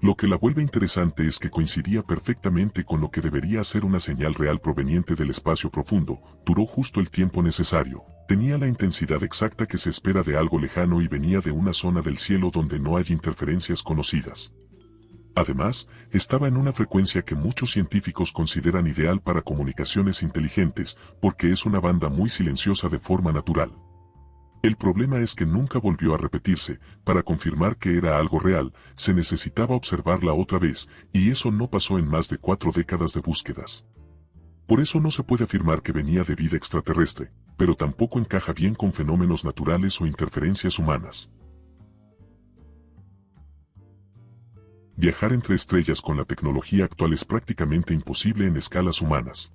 Speaker 1: Lo que la vuelve interesante es que coincidía perfectamente con lo que debería ser una señal real proveniente del espacio profundo, duró justo el tiempo necesario, tenía la intensidad exacta que se espera de algo lejano y venía de una zona del cielo donde no hay interferencias conocidas. Además, estaba en una frecuencia que muchos científicos consideran ideal para comunicaciones inteligentes, porque es una banda muy silenciosa de forma natural. El problema es que nunca volvió a repetirse, para confirmar que era algo real, se necesitaba observarla otra vez, y eso no pasó en más de 4 décadas de búsquedas. Por eso no se puede afirmar que venía de vida extraterrestre, pero tampoco encaja bien con fenómenos naturales o interferencias humanas. Viajar entre estrellas con la tecnología actual es prácticamente imposible en escalas humanas.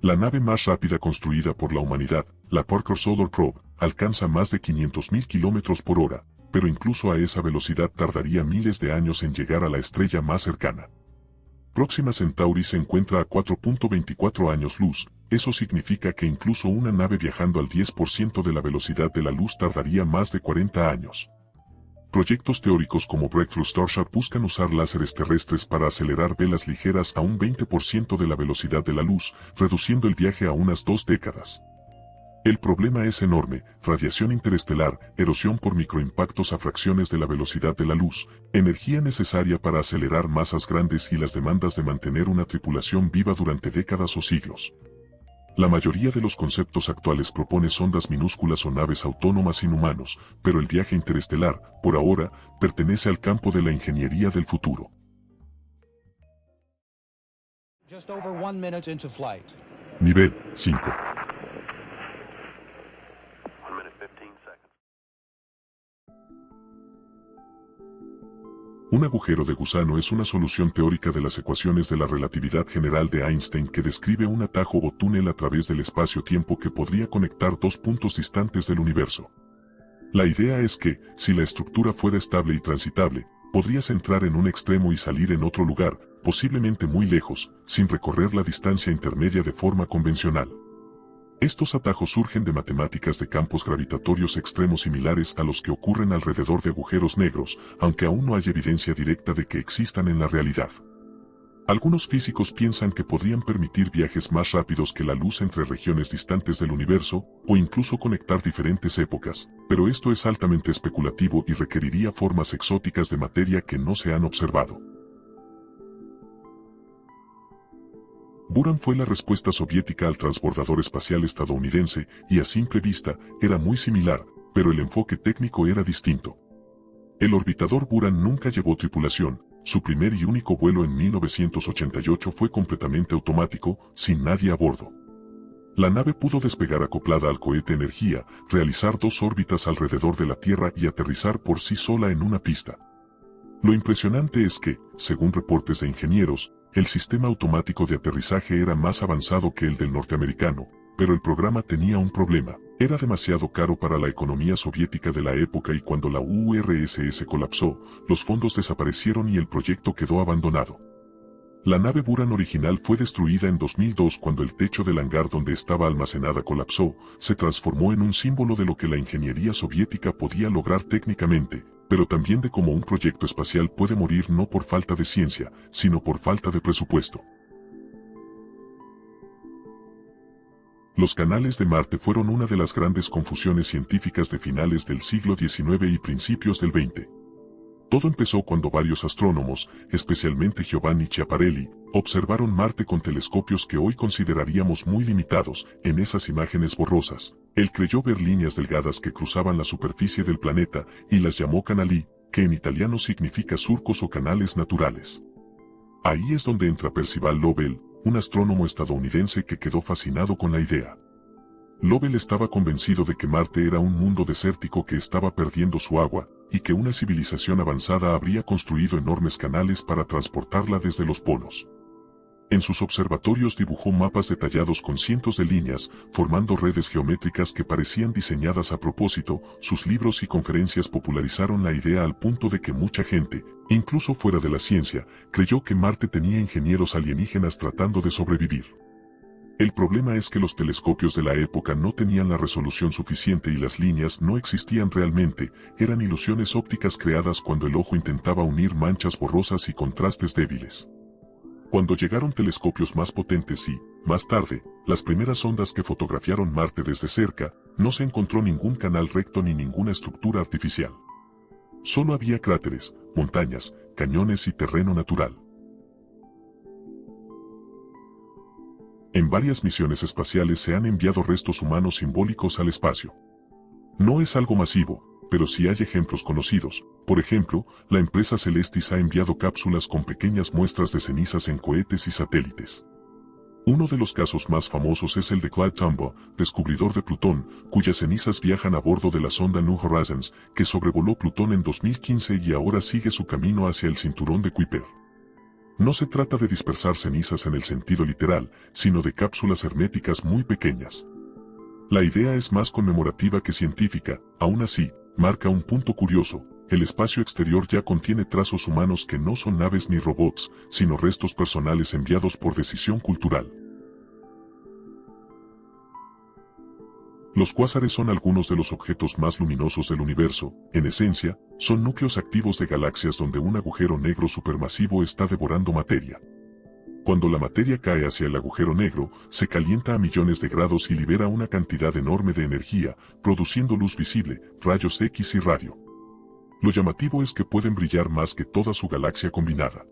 Speaker 1: La nave más rápida construida por la humanidad, la Parker Solar Probe, alcanza más de 500.000 km por hora, pero incluso a esa velocidad tardaría miles de años en llegar a la estrella más cercana. Próxima Centauri se encuentra a 4.24 años luz, eso significa que incluso una nave viajando al 10% de la velocidad de la luz tardaría más de 40 años. Proyectos teóricos como Breakthrough Starship buscan usar láseres terrestres para acelerar velas ligeras a un 20% de la velocidad de la luz, reduciendo el viaje a unas 2 décadas. El problema es enorme: radiación interestelar, erosión por microimpactos a fracciones de la velocidad de la luz, energía necesaria para acelerar masas grandes y las demandas de mantener una tripulación viva durante décadas o siglos. La mayoría de los conceptos actuales propone sondas minúsculas o naves autónomas sin humanos, pero el viaje interestelar, por ahora, pertenece al campo de la ingeniería del futuro. Nivel 5. Un agujero de gusano es una solución teórica de las ecuaciones de la relatividad general de Einstein que describe un atajo o túnel a través del espacio-tiempo que podría conectar dos puntos distantes del universo. La idea es que, si la estructura fuera estable y transitable, podrías entrar en un extremo y salir en otro lugar, posiblemente muy lejos, sin recorrer la distancia intermedia de forma convencional. Estos atajos surgen de matemáticas de campos gravitatorios extremos similares a los que ocurren alrededor de agujeros negros, aunque aún no hay evidencia directa de que existan en la realidad. Algunos físicos piensan que podrían permitir viajes más rápidos que la luz entre regiones distantes del universo, o incluso conectar diferentes épocas, pero esto es altamente especulativo y requeriría formas exóticas de materia que no se han observado. Buran fue la respuesta soviética al transbordador espacial estadounidense y a simple vista era muy similar, pero el enfoque técnico era distinto. El orbitador Buran nunca llevó tripulación, su primer y único vuelo en 1988 fue completamente automático, sin nadie a bordo. La nave pudo despegar acoplada al cohete Energía, realizar 2 órbitas alrededor de la Tierra y aterrizar por sí sola en una pista. Lo impresionante es que, según reportes de ingenieros, el sistema automático de aterrizaje era más avanzado que el del norteamericano, pero el programa tenía un problema. Era demasiado caro para la economía soviética de la época y cuando la URSS colapsó, los fondos desaparecieron y el proyecto quedó abandonado. La nave Buran original fue destruida en 2002 cuando el techo del hangar donde estaba almacenada colapsó, se transformó en un símbolo de lo que la ingeniería soviética podía lograr técnicamente, pero también de cómo un proyecto espacial puede morir no por falta de ciencia, sino por falta de presupuesto. Los canales de Marte fueron una de las grandes confusiones científicas de finales del siglo XIX y principios del XX. Todo empezó cuando varios astrónomos, especialmente Giovanni Schiaparelli, observaron Marte con telescopios que hoy consideraríamos muy limitados. En esas imágenes borrosas, él creyó ver líneas delgadas que cruzaban la superficie del planeta y las llamó canali, que en italiano significa surcos o canales naturales. Ahí es donde entra Percival Lowell, un astrónomo estadounidense que quedó fascinado con la idea. Lowell estaba convencido de que Marte era un mundo desértico que estaba perdiendo su agua, y que una civilización avanzada habría construido enormes canales para transportarla desde los polos. En sus observatorios dibujó mapas detallados con cientos de líneas, formando redes geométricas que parecían diseñadas a propósito. Sus libros y conferencias popularizaron la idea al punto de que mucha gente, incluso fuera de la ciencia, creyó que Marte tenía ingenieros alienígenas tratando de sobrevivir. El problema es que los telescopios de la época no tenían la resolución suficiente y las líneas no existían realmente, eran ilusiones ópticas creadas cuando el ojo intentaba unir manchas borrosas y contrastes débiles. Cuando llegaron telescopios más potentes y, más tarde, las primeras ondas que fotografiaron Marte desde cerca, no se encontró ningún canal recto ni ninguna estructura artificial. Solo había cráteres, montañas, cañones y terreno natural. En varias misiones espaciales se han enviado restos humanos simbólicos al espacio. No es algo masivo, pero sí hay ejemplos conocidos. Por ejemplo, la empresa Celestis ha enviado cápsulas con pequeñas muestras de cenizas en cohetes y satélites. Uno de los casos más famosos es el de Clyde Tombaugh, descubridor de Plutón, cuyas cenizas viajan a bordo de la sonda New Horizons, que sobrevoló Plutón en 2015 y ahora sigue su camino hacia el cinturón de Kuiper. No se trata de dispersar cenizas en el sentido literal, sino de cápsulas herméticas muy pequeñas. La idea es más conmemorativa que científica, aún así, marca un punto curioso: el espacio exterior ya contiene trazos humanos que no son naves ni robots, sino restos personales enviados por decisión cultural. Los cuásares son algunos de los objetos más luminosos del universo. En esencia, son núcleos activos de galaxias donde un agujero negro supermasivo está devorando materia. Cuando la materia cae hacia el agujero negro, se calienta a millones de grados y libera una cantidad enorme de energía, produciendo luz visible, rayos X y radio. Lo llamativo es que pueden brillar más que toda su galaxia combinada.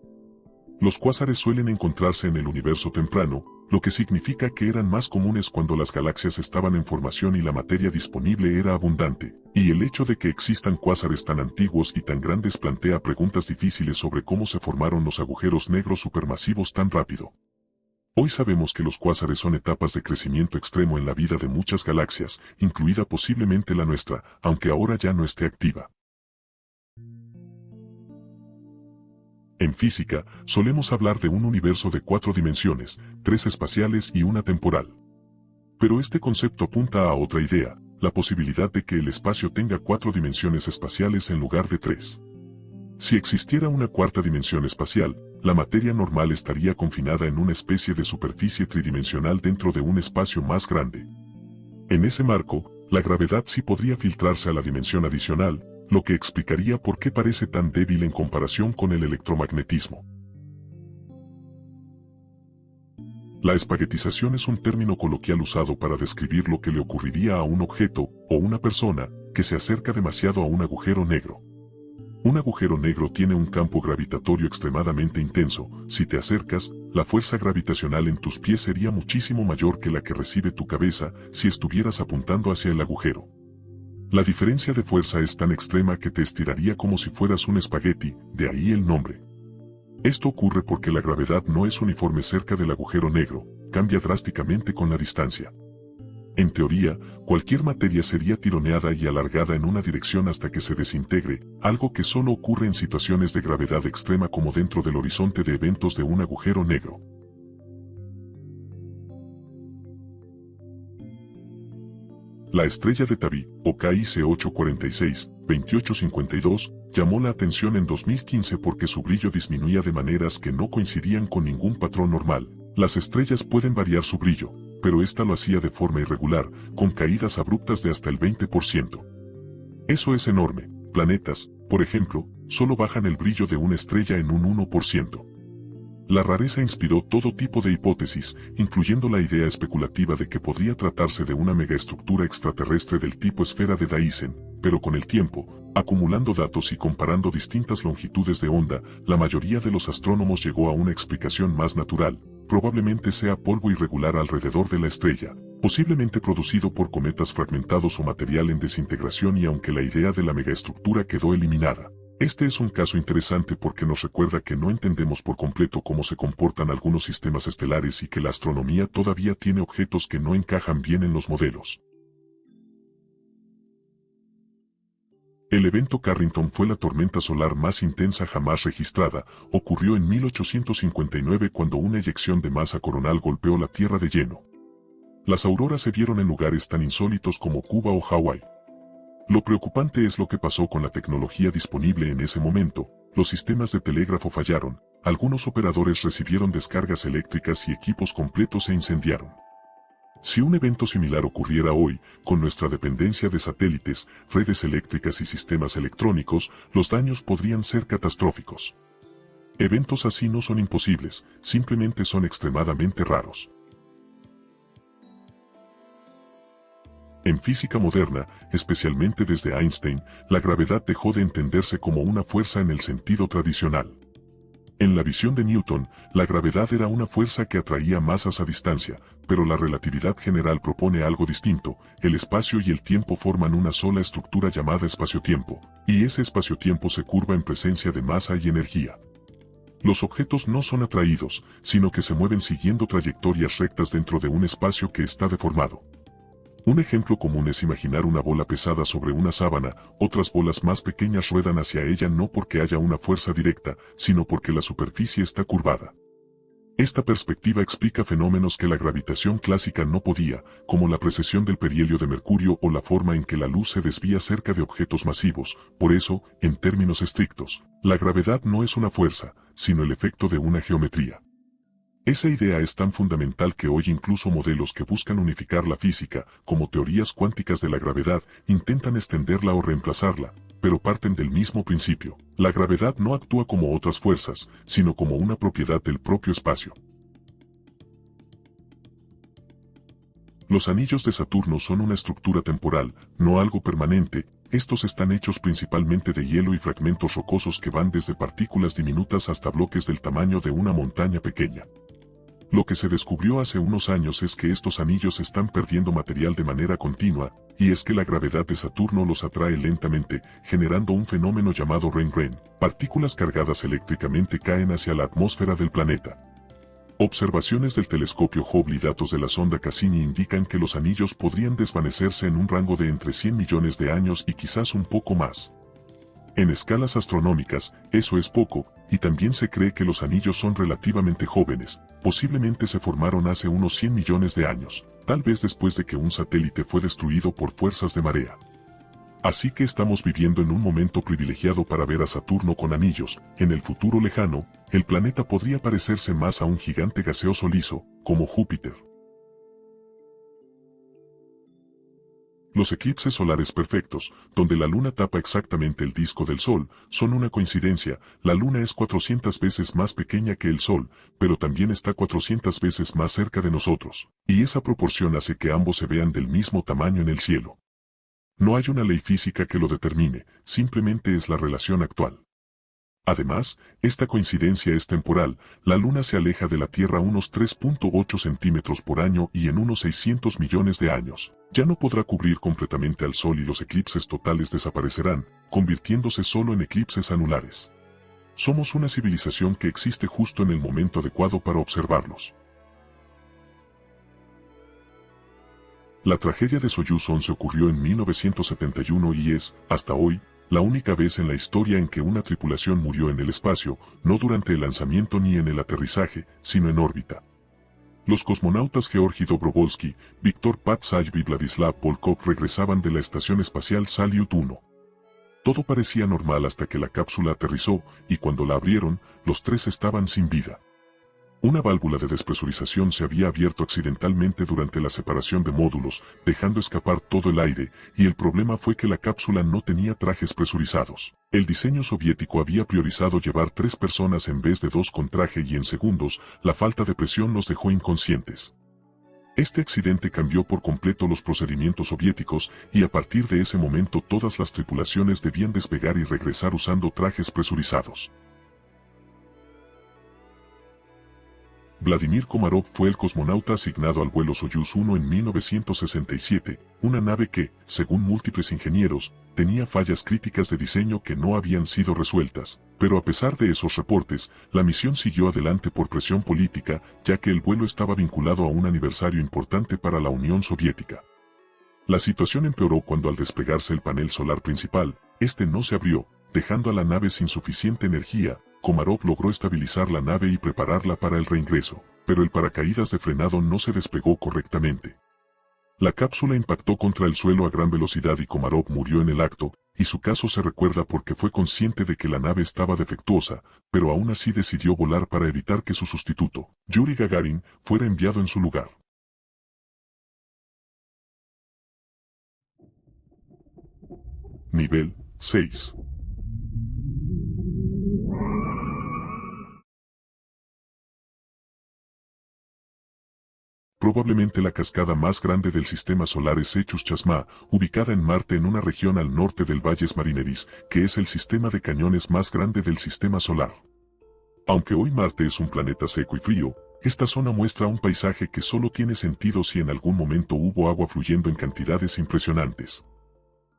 Speaker 1: Los cuásares suelen encontrarse en el universo temprano, lo que significa que eran más comunes cuando las galaxias estaban en formación y la materia disponible era abundante, y el hecho de que existan cuásares tan antiguos y tan grandes plantea preguntas difíciles sobre cómo se formaron los agujeros negros supermasivos tan rápido. Hoy sabemos que los cuásares son etapas de crecimiento extremo en la vida de muchas galaxias, incluida posiblemente la nuestra, aunque ahora ya no esté activa. En física, solemos hablar de un universo de 4 dimensiones, 3 espaciales y una temporal. Pero este concepto apunta a otra idea, la posibilidad de que el espacio tenga 4 dimensiones espaciales en lugar de 3. Si existiera una cuarta dimensión espacial, la materia normal estaría confinada en una especie de superficie tridimensional dentro de un espacio más grande. En ese marco, la gravedad sí podría filtrarse a la dimensión adicional, lo que explicaría por qué parece tan débil en comparación con el electromagnetismo. La espaguetización es un término coloquial usado para describir lo que le ocurriría a un objeto, o una persona, que se acerca demasiado a un agujero negro. Un agujero negro tiene un campo gravitatorio extremadamente intenso. Si te acercas, la fuerza gravitacional en tus pies sería muchísimo mayor que la que recibe tu cabeza si estuvieras apuntando hacia el agujero. La diferencia de fuerza es tan extrema que te estiraría como si fueras un espagueti, de ahí el nombre. Esto ocurre porque la gravedad no es uniforme cerca del agujero negro, cambia drásticamente con la distancia. En teoría, cualquier materia sería tironeada y alargada en una dirección hasta que se desintegre, algo que solo ocurre en situaciones de gravedad extrema como dentro del horizonte de eventos de un agujero negro. La estrella de Tabby, o KIC 846-2852, llamó la atención en 2015 porque su brillo disminuía de maneras que no coincidían con ningún patrón normal. Las estrellas pueden variar su brillo, pero esta lo hacía de forma irregular, con caídas abruptas de hasta el 20%. Eso es enorme. Planetas, por ejemplo, solo bajan el brillo de una estrella en un 1%. La rareza inspiró todo tipo de hipótesis, incluyendo la idea especulativa de que podría tratarse de una megaestructura extraterrestre del tipo esfera de Dyson, pero con el tiempo, acumulando datos y comparando distintas longitudes de onda, la mayoría de los astrónomos llegó a una explicación más natural. Probablemente sea polvo irregular alrededor de la estrella, posiblemente producido por cometas fragmentados o material en desintegración, y aunque la idea de la megaestructura quedó eliminada. Este es un caso interesante porque nos recuerda que no entendemos por completo cómo se comportan algunos sistemas estelares y que la astronomía todavía tiene objetos que no encajan bien en los modelos. El evento Carrington fue la tormenta solar más intensa jamás registrada. Ocurrió en 1859 cuando una eyección de masa coronal golpeó la Tierra de lleno. Las auroras se vieron en lugares tan insólitos como Cuba o Hawái. Lo preocupante es lo que pasó con la tecnología disponible en ese momento. Los sistemas de telégrafo fallaron, algunos operadores recibieron descargas eléctricas y equipos completos se incendiaron. Si un evento similar ocurriera hoy, con nuestra dependencia de satélites, redes eléctricas y sistemas electrónicos, los daños podrían ser catastróficos. Eventos así no son imposibles, simplemente son extremadamente raros. En física moderna, especialmente desde Einstein, la gravedad dejó de entenderse como una fuerza en el sentido tradicional. En la visión de Newton, la gravedad era una fuerza que atraía masas a distancia, pero la relatividad general propone algo distinto. El espacio y el tiempo forman una sola estructura llamada espacio-tiempo, y ese espacio-tiempo se curva en presencia de masa y energía. Los objetos no son atraídos, sino que se mueven siguiendo trayectorias rectas dentro de un espacio que está deformado. Un ejemplo común es imaginar una bola pesada sobre una sábana. Otras bolas más pequeñas ruedan hacia ella no porque haya una fuerza directa, sino porque la superficie está curvada. Esta perspectiva explica fenómenos que la gravitación clásica no podía, como la precesión del perihelio de mercurio o la forma en que la luz se desvía cerca de objetos masivos. Por eso, en términos estrictos, la gravedad no es una fuerza, sino el efecto de una geometría. Esa idea es tan fundamental que hoy incluso modelos que buscan unificar la física, como teorías cuánticas de la gravedad, intentan extenderla o reemplazarla, pero parten del mismo principio. La gravedad no actúa como otras fuerzas, sino como una propiedad del propio espacio. Los anillos de Saturno son una estructura temporal, no algo permanente. Estos están hechos principalmente de hielo y fragmentos rocosos que van desde partículas diminutas hasta bloques del tamaño de una montaña pequeña. Lo que se descubrió hace unos años es que estos anillos están perdiendo material de manera continua, y es que la gravedad de Saturno los atrae lentamente, generando un fenómeno llamado Ren-Ren. Partículas cargadas eléctricamente caen hacia la atmósfera del planeta. Observaciones del telescopio Hubble y datos de la sonda Cassini indican que los anillos podrían desvanecerse en un rango de entre 100 millones de años y quizás un poco más. En escalas astronómicas, eso es poco, y también se cree que los anillos son relativamente jóvenes, posiblemente se formaron hace unos 100 millones de años, tal vez después de que un satélite fue destruido por fuerzas de marea. Así que estamos viviendo en un momento privilegiado para ver a Saturno con anillos. En el futuro lejano, el planeta podría parecerse más a un gigante gaseoso liso, como Júpiter. Los eclipses solares perfectos, donde la luna tapa exactamente el disco del Sol, son una coincidencia. La luna es 400 veces más pequeña que el Sol, pero también está 400 veces más cerca de nosotros, y esa proporción hace que ambos se vean del mismo tamaño en el cielo. No hay una ley física que lo determine, simplemente es la relación actual. Además, esta coincidencia es temporal, la Luna se aleja de la Tierra unos 3.8 centímetros por año y en unos 600 millones de años, ya no podrá cubrir completamente al Sol y los eclipses totales desaparecerán, convirtiéndose solo en eclipses anulares. Somos una civilización que existe justo en el momento adecuado para observarlos. La tragedia de Soyuz 11 ocurrió en 1971 y es, hasta hoy, la única vez en la historia en que una tripulación murió en el espacio, no durante el lanzamiento ni en el aterrizaje, sino en órbita. Los cosmonautas Georgi Dobrovolsky, Viktor Patsayev y Vladislav Volkov regresaban de la estación espacial Salyut 1. Todo parecía normal hasta que la cápsula aterrizó, y cuando la abrieron, los tres estaban sin vida. Una válvula de despresurización se había abierto accidentalmente durante la separación de módulos, dejando escapar todo el aire, y el problema fue que la cápsula no tenía trajes presurizados. El diseño soviético había priorizado llevar 3 personas en vez de 2 con traje y en segundos, la falta de presión los dejó inconscientes. Este accidente cambió por completo los procedimientos soviéticos, y a partir de ese momento todas las tripulaciones debían despegar y regresar usando trajes presurizados. Vladimir Komarov fue el cosmonauta asignado al vuelo Soyuz 1 en 1967, una nave que, según múltiples ingenieros, tenía fallas críticas de diseño que no habían sido resueltas, pero a pesar de esos reportes, la misión siguió adelante por presión política, ya que el vuelo estaba vinculado a un aniversario importante para la Unión Soviética. La situación empeoró cuando al despegarse el panel solar principal, este no se abrió, dejando a la nave sin suficiente energía. Komarov logró estabilizar la nave y prepararla para el reingreso, pero el paracaídas de frenado no se despegó correctamente. La cápsula impactó contra el suelo a gran velocidad y Komarov murió en el acto, y su caso se recuerda porque fue consciente de que la nave estaba defectuosa, pero aún así decidió volar para evitar que su sustituto, Yuri Gagarin, fuera enviado en su lugar. Nivel 6. Probablemente la cascada más grande del sistema solar es Echus Chasma, ubicada en Marte en una región al norte del Valles Marineris, que es el sistema de cañones más grande del sistema solar. Aunque hoy Marte es un planeta seco y frío, esta zona muestra un paisaje que solo tiene sentido si en algún momento hubo agua fluyendo en cantidades impresionantes.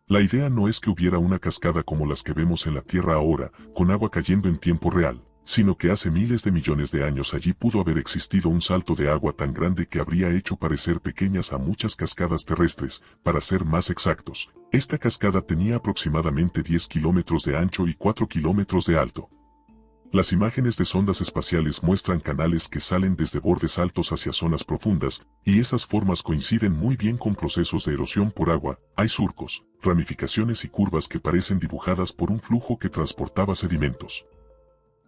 Speaker 1: La idea no es que hubiera una cascada como las que vemos en la Tierra ahora, con agua cayendo en tiempo real, sino que hace miles de millones de años allí pudo haber existido un salto de agua tan grande que habría hecho parecer pequeñas a muchas cascadas terrestres. Para ser más exactos, esta cascada tenía aproximadamente 10 kilómetros de ancho y 4 kilómetros de alto. Las imágenes de sondas espaciales muestran canales que salen desde bordes altos hacia zonas profundas, y esas formas coinciden muy bien con procesos de erosión por agua. Hay surcos, ramificaciones y curvas que parecen dibujadas por un flujo que transportaba sedimentos.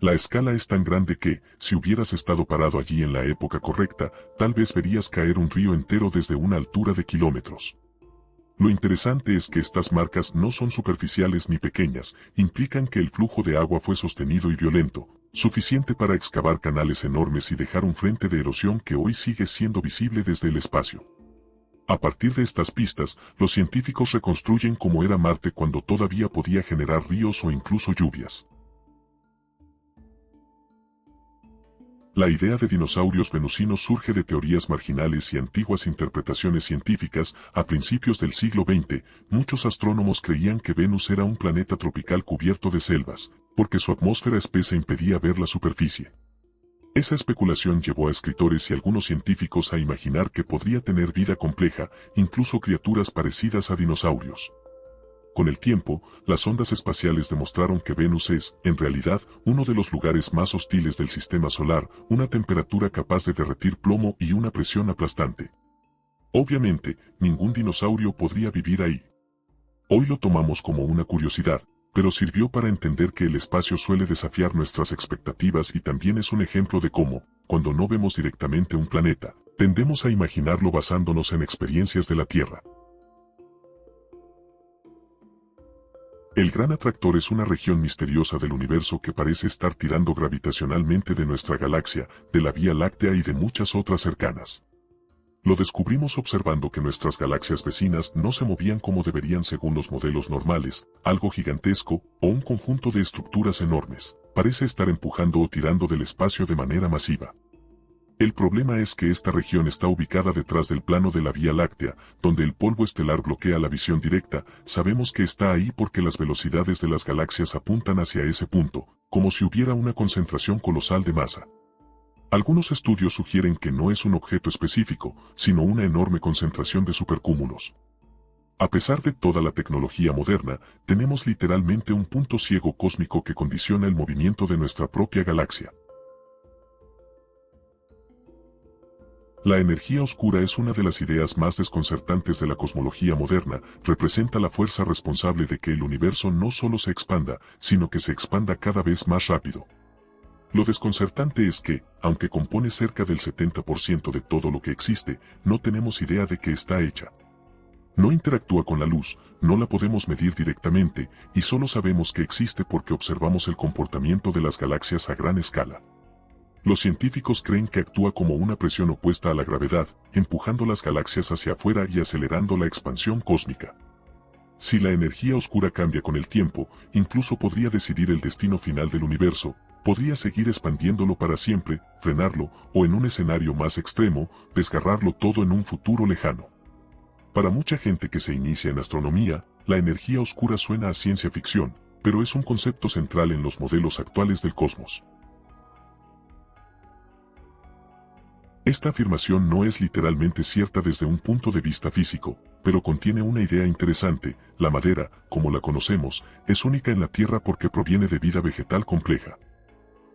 Speaker 1: La escala es tan grande que, si hubieras estado parado allí en la época correcta, tal vez verías caer un río entero desde una altura de kilómetros. Lo interesante es que estas marcas no son superficiales ni pequeñas, implican que el flujo de agua fue sostenido y violento, suficiente para excavar canales enormes y dejar un frente de erosión que hoy sigue siendo visible desde el espacio. A partir de estas pistas, los científicos reconstruyen cómo era Marte cuando todavía podía generar ríos o incluso lluvias. La idea de dinosaurios venusinos surge de teorías marginales y antiguas interpretaciones científicas. A principios del siglo XX, muchos astrónomos creían que Venus era un planeta tropical cubierto de selvas, porque su atmósfera espesa impedía ver la superficie. Esa especulación llevó a escritores y algunos científicos a imaginar que podría tener vida compleja, incluso criaturas parecidas a dinosaurios. Con el tiempo, las ondas espaciales demostraron que Venus es, en realidad, uno de los lugares más hostiles del sistema solar, una temperatura capaz de derretir plomo y una presión aplastante. Obviamente, ningún dinosaurio podría vivir ahí. Hoy lo tomamos como una curiosidad, pero sirvió para entender que el espacio suele desafiar nuestras expectativas y también es un ejemplo de cómo, cuando no vemos directamente un planeta, tendemos a imaginarlo basándonos en experiencias de la Tierra. El Gran Atractor es una región misteriosa del universo que parece estar tirando gravitacionalmente de nuestra galaxia, de la Vía Láctea y de muchas otras cercanas. Lo descubrimos observando que nuestras galaxias vecinas no se movían como deberían según los modelos normales, algo gigantesco, o un conjunto de estructuras enormes, parece estar empujando o tirando del espacio de manera masiva. El problema es que esta región está ubicada detrás del plano de la Vía Láctea, donde el polvo estelar bloquea la visión directa. Sabemos que está ahí porque las velocidades de las galaxias apuntan hacia ese punto, como si hubiera una concentración colosal de masa. Algunos estudios sugieren que no es un objeto específico, sino una enorme concentración de supercúmulos. A pesar de toda la tecnología moderna, tenemos literalmente un punto ciego cósmico que condiciona el movimiento de nuestra propia galaxia. La energía oscura es una de las ideas más desconcertantes de la cosmología moderna, representa la fuerza responsable de que el universo no solo se expanda, sino que se expanda cada vez más rápido. Lo desconcertante es que, aunque compone cerca del 70% de todo lo que existe, no tenemos idea de qué está hecha. No interactúa con la luz, no la podemos medir directamente, y solo sabemos que existe porque observamos el comportamiento de las galaxias a gran escala. Los científicos creen que actúa como una presión opuesta a la gravedad, empujando las galaxias hacia afuera y acelerando la expansión cósmica. Si la energía oscura cambia con el tiempo, incluso podría decidir el destino final del universo, podría seguir expandiéndolo para siempre, frenarlo, o en un escenario más extremo, desgarrarlo todo en un futuro lejano. Para mucha gente que se inicia en astronomía, la energía oscura suena a ciencia ficción, pero es un concepto central en los modelos actuales del cosmos. Esta afirmación no es literalmente cierta desde un punto de vista físico, pero contiene una idea interesante. La madera, como la conocemos, es única en la Tierra porque proviene de vida vegetal compleja.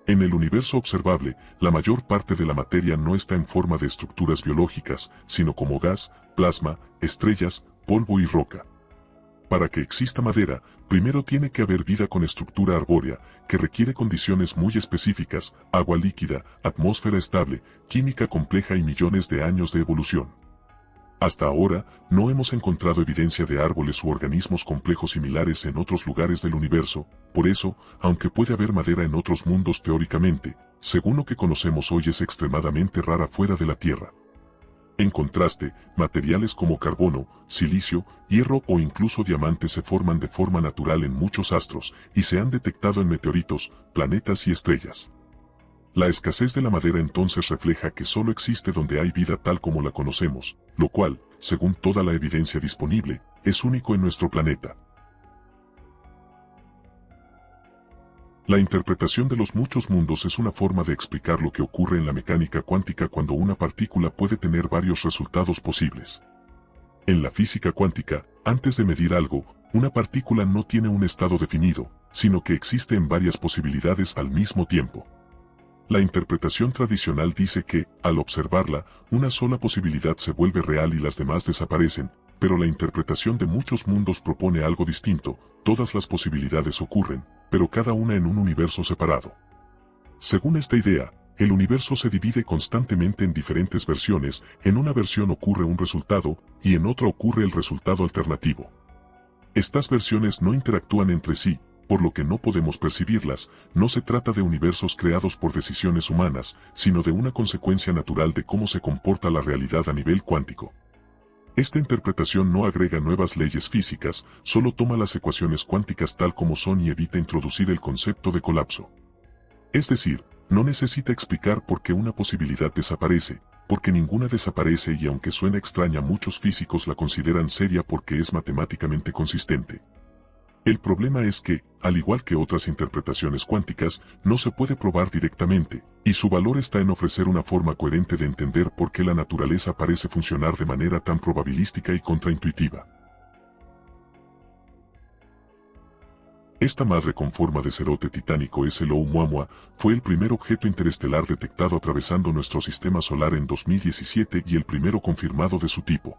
Speaker 1: En el universo observable, la mayor parte de la materia no está en forma de estructuras biológicas, sino como gas, plasma, estrellas, polvo y roca. Para que exista madera, primero tiene que haber vida con estructura arbórea, que requiere condiciones muy específicas, agua líquida, atmósfera estable, química compleja y millones de años de evolución. Hasta ahora, no hemos encontrado evidencia de árboles u organismos complejos similares en otros lugares del universo, por eso, aunque puede haber madera en otros mundos teóricamente, según lo que conocemos hoy es extremadamente rara fuera de la Tierra. En contraste, materiales como carbono, silicio, hierro o incluso diamantes se forman de forma natural en muchos astros, y se han detectado en meteoritos, planetas y estrellas. La escasez de la madera entonces refleja que solo existe donde hay vida tal como la conocemos, lo cual, según toda la evidencia disponible, es único en nuestro planeta. La interpretación de los muchos mundos es una forma de explicar lo que ocurre en la mecánica cuántica cuando una partícula puede tener varios resultados posibles. En la física cuántica, antes de medir algo, una partícula no tiene un estado definido, sino que existe en varias posibilidades al mismo tiempo. La interpretación tradicional dice que, al observarla, una sola posibilidad se vuelve real y las demás desaparecen, pero la interpretación de muchos mundos propone algo distinto. Todas las posibilidades ocurren, pero cada una en un universo separado. Según esta idea, el universo se divide constantemente en diferentes versiones, en una versión ocurre un resultado, y en otra ocurre el resultado alternativo. Estas versiones no interactúan entre sí, por lo que no podemos percibirlas. No se trata de universos creados por decisiones humanas, sino de una consecuencia natural de cómo se comporta la realidad a nivel cuántico. Esta interpretación no agrega nuevas leyes físicas, solo toma las ecuaciones cuánticas tal como son y evita introducir el concepto de colapso. Es decir, no necesita explicar por qué una posibilidad desaparece, porque ninguna desaparece y aunque suena extraña muchos físicos la consideran seria porque es matemáticamente consistente. El problema es que, al igual que otras interpretaciones cuánticas, no se puede probar directamente, y su valor está en ofrecer una forma coherente de entender por qué la naturaleza parece funcionar de manera tan probabilística y contraintuitiva. Esta madre con forma de cerote titánico es el Oumuamua, fue el primer objeto interestelar detectado atravesando nuestro sistema solar en 2017 y el primero confirmado de su tipo.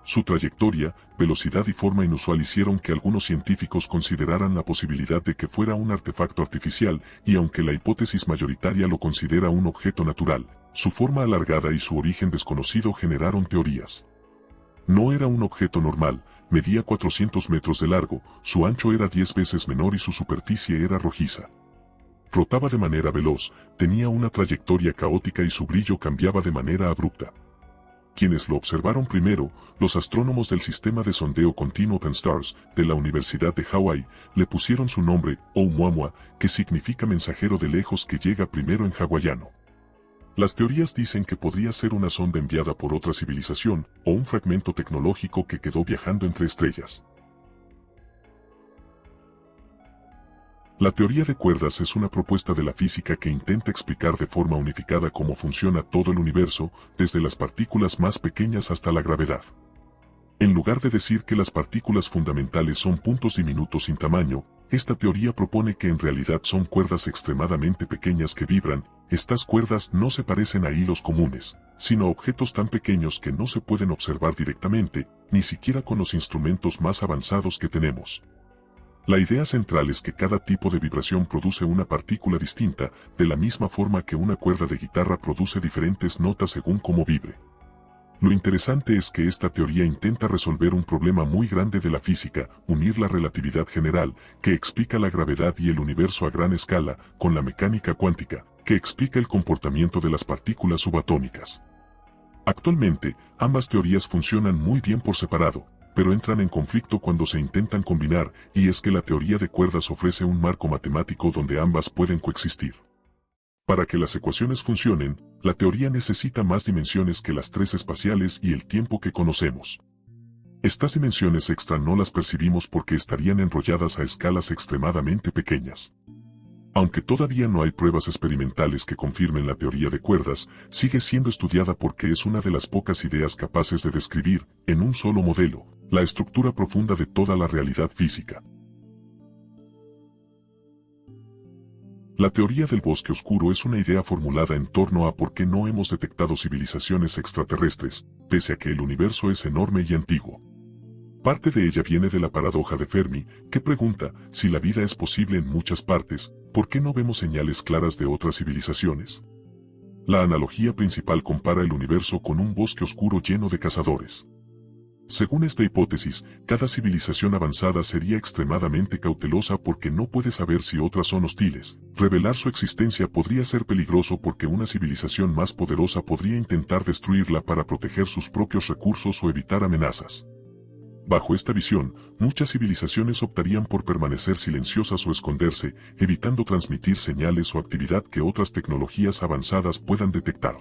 Speaker 1: Su trayectoria, velocidad y forma inusual hicieron que algunos científicos consideraran la posibilidad de que fuera un artefacto artificial, y aunque la hipótesis mayoritaria lo considera un objeto natural, su forma alargada y su origen desconocido generaron teorías. No era un objeto normal, medía 400 metros de largo, su ancho era 10 veces menor y su superficie era rojiza. Rotaba de manera veloz, tenía una trayectoria caótica y su brillo cambiaba de manera abrupta. Quienes lo observaron primero, los astrónomos del Sistema de Sondeo Continuo Open Stars de la Universidad de Hawái, le pusieron su nombre, Oumuamua, que significa mensajero de lejos que llega primero en hawaiano. Las teorías dicen que podría ser una sonda enviada por otra civilización, o un fragmento tecnológico que quedó viajando entre estrellas. La teoría de cuerdas es una propuesta de la física que intenta explicar de forma unificada cómo funciona todo el universo, desde las partículas más pequeñas hasta la gravedad. En lugar de decir que las partículas fundamentales son puntos diminutos sin tamaño, esta teoría propone que en realidad son cuerdas extremadamente pequeñas que vibran. Estas cuerdas no se parecen a hilos comunes, sino a objetos tan pequeños que no se pueden observar directamente, ni siquiera con los instrumentos más avanzados que tenemos. La idea central es que cada tipo de vibración produce una partícula distinta, de la misma forma que una cuerda de guitarra produce diferentes notas según cómo vibre. Lo interesante es que esta teoría intenta resolver un problema muy grande de la física, unir la relatividad general, que explica la gravedad y el universo a gran escala, con la mecánica cuántica, que explica el comportamiento de las partículas subatómicas. Actualmente, ambas teorías funcionan muy bien por separado, pero entran en conflicto cuando se intentan combinar, y es que la teoría de cuerdas ofrece un marco matemático donde ambas pueden coexistir. Para que las ecuaciones funcionen, la teoría necesita más dimensiones que las 3 espaciales y el tiempo que conocemos. Estas dimensiones extra no las percibimos porque estarían enrolladas a escalas extremadamente pequeñas. Aunque todavía no hay pruebas experimentales que confirmen la teoría de cuerdas, sigue siendo estudiada porque es una de las pocas ideas capaces de describir, en un solo modelo, la estructura profunda de toda la realidad física. La teoría del bosque oscuro es una idea formulada en torno a por qué no hemos detectado civilizaciones extraterrestres, pese a que el universo es enorme y antiguo. Parte de ella viene de la paradoja de Fermi, que pregunta, si la vida es posible en muchas partes, ¿por qué no vemos señales claras de otras civilizaciones? La analogía principal compara el universo con un bosque oscuro lleno de cazadores. Según esta hipótesis, cada civilización avanzada sería extremadamente cautelosa porque no puede saber si otras son hostiles. Revelar su existencia podría ser peligroso porque una civilización más poderosa podría intentar destruirla para proteger sus propios recursos o evitar amenazas. Bajo esta visión, muchas civilizaciones optarían por permanecer silenciosas o esconderse, evitando transmitir señales o actividad que otras tecnologías avanzadas puedan detectar.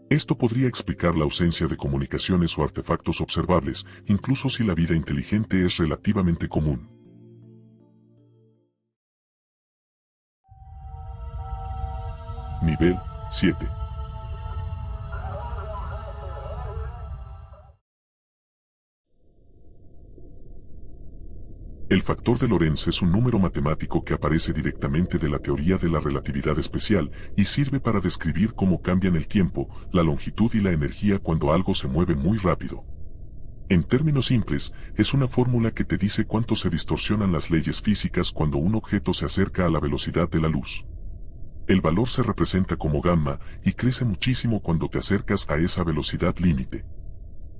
Speaker 1: Esto podría explicar la ausencia de comunicaciones o artefactos observables, incluso si la vida inteligente es relativamente común. Nivel 7. El factor de Lorentz es un número matemático que aparece directamente de la teoría de la relatividad especial y sirve para describir cómo cambian el tiempo, la longitud y la energía cuando algo se mueve muy rápido. En términos simples, es una fórmula que te dice cuánto se distorsionan las leyes físicas cuando un objeto se acerca a la velocidad de la luz. El valor se representa como gamma y crece muchísimo cuando te acercas a esa velocidad límite.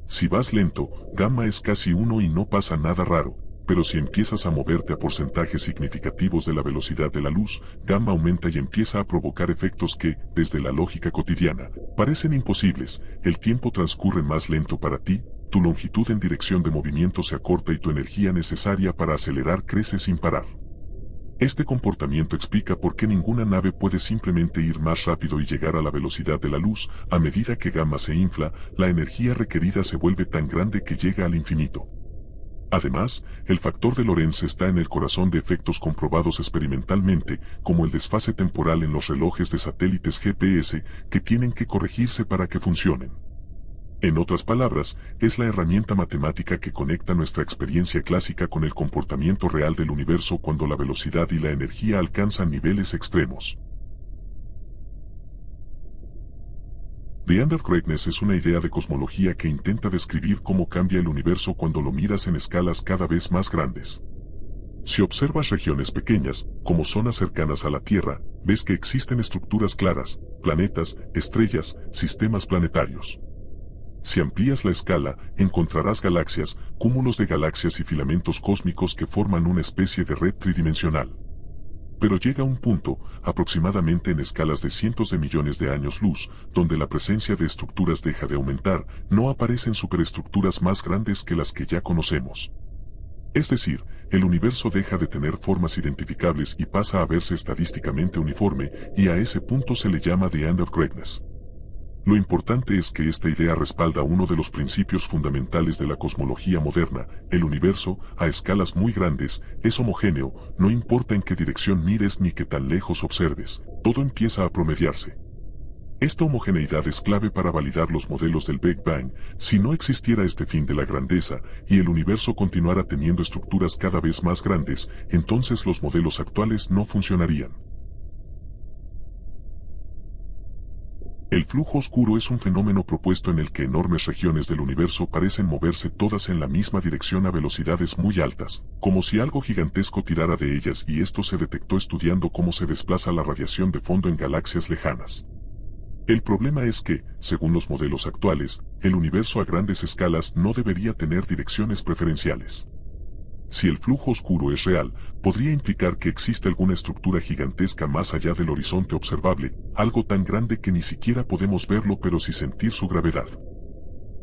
Speaker 1: Si vas lento, gamma es casi 1 y no pasa nada raro. Pero si empiezas a moverte a porcentajes significativos de la velocidad de la luz, gamma aumenta y empieza a provocar efectos que, desde la lógica cotidiana, parecen imposibles. El tiempo transcurre más lento para ti, tu longitud en dirección de movimiento se acorta y tu energía necesaria para acelerar crece sin parar. Este comportamiento explica por qué ninguna nave puede simplemente ir más rápido y llegar a la velocidad de la luz. A medida que gamma se infla, la energía requerida se vuelve tan grande que llega al infinito. Además, el factor de Lorentz está en el corazón de efectos comprobados experimentalmente, como el desfase temporal en los relojes de satélites GPS, que tienen que corregirse para que funcionen. En otras palabras, es la herramienta matemática que conecta nuestra experiencia clásica con el comportamiento real del universo cuando la velocidad y la energía alcanzan niveles extremos. The End of Greatness es una idea de cosmología que intenta describir cómo cambia el universo cuando lo miras en escalas cada vez más grandes. Si observas regiones pequeñas, como zonas cercanas a la Tierra, ves que existen estructuras claras, planetas, estrellas, sistemas planetarios. Si amplías la escala, encontrarás galaxias, cúmulos de galaxias y filamentos cósmicos que forman una especie de red tridimensional. Pero llega un punto, aproximadamente en escalas de cientos de millones de años luz, donde la presencia de estructuras deja de aumentar, no aparecen superestructuras más grandes que las que ya conocemos. Es decir, el universo deja de tener formas identificables y pasa a verse estadísticamente uniforme, y a ese punto se le llama The End of Greatness. Lo importante es que esta idea respalda uno de los principios fundamentales de la cosmología moderna: el universo, a escalas muy grandes, es homogéneo, no importa en qué dirección mires ni qué tan lejos observes, todo empieza a promediarse. Esta homogeneidad es clave para validar los modelos del Big Bang. Si no existiera este fin de la grandeza, y el universo continuara teniendo estructuras cada vez más grandes, entonces los modelos actuales no funcionarían. El flujo oscuro es un fenómeno propuesto en el que enormes regiones del universo parecen moverse todas en la misma dirección a velocidades muy altas, como si algo gigantesco tirara de ellas, y esto se detectó estudiando cómo se desplaza la radiación de fondo en galaxias lejanas. El problema es que, según los modelos actuales, el universo a grandes escalas no debería tener direcciones preferenciales. Si el flujo oscuro es real, podría implicar que existe alguna estructura gigantesca más allá del horizonte observable, algo tan grande que ni siquiera podemos verlo pero sí sentir su gravedad.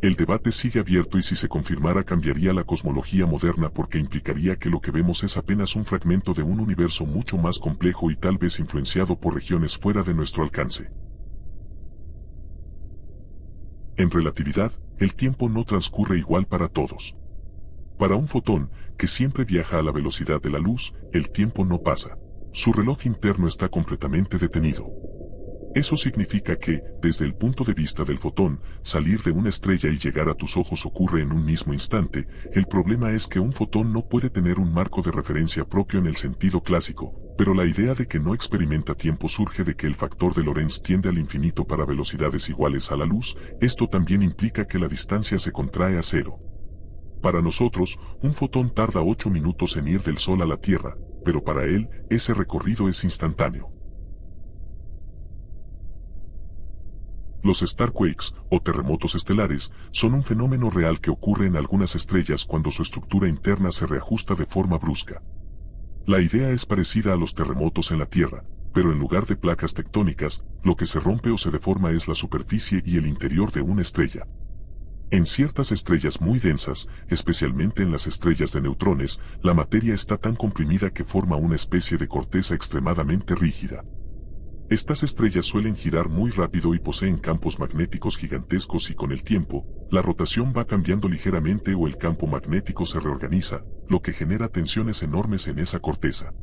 Speaker 1: El debate sigue abierto, y si se confirmara cambiaría la cosmología moderna, porque implicaría que lo que vemos es apenas un fragmento de un universo mucho más complejo y tal vez influenciado por regiones fuera de nuestro alcance. En relatividad, el tiempo no transcurre igual para todos. Para un fotón, que siempre viaja a la velocidad de la luz, el tiempo no pasa. Su reloj interno está completamente detenido. Eso significa que, desde el punto de vista del fotón, salir de una estrella y llegar a tus ojos ocurre en un mismo instante. El problema es que un fotón no puede tener un marco de referencia propio en el sentido clásico, pero la idea de que no experimenta tiempo surge de que el factor de Lorentz tiende al infinito para velocidades iguales a la luz. Esto también implica que la distancia se contrae a cero. Para nosotros, un fotón tarda 8 minutos en ir del Sol a la Tierra, pero para él, ese recorrido es instantáneo. Los starquakes, o terremotos estelares, son un fenómeno real que ocurre en algunas estrellas cuando su estructura interna se reajusta de forma brusca. La idea es parecida a los terremotos en la Tierra, pero en lugar de placas tectónicas, lo que se rompe o se deforma es la superficie y el interior de una estrella. En ciertas estrellas muy densas, especialmente en las estrellas de neutrones, la materia está tan comprimida que forma una especie de corteza extremadamente rígida. Estas estrellas suelen girar muy rápido y poseen campos magnéticos gigantescos, y con el tiempo, la rotación va cambiando ligeramente o el campo magnético se reorganiza, lo que genera tensiones enormes en esa corteza.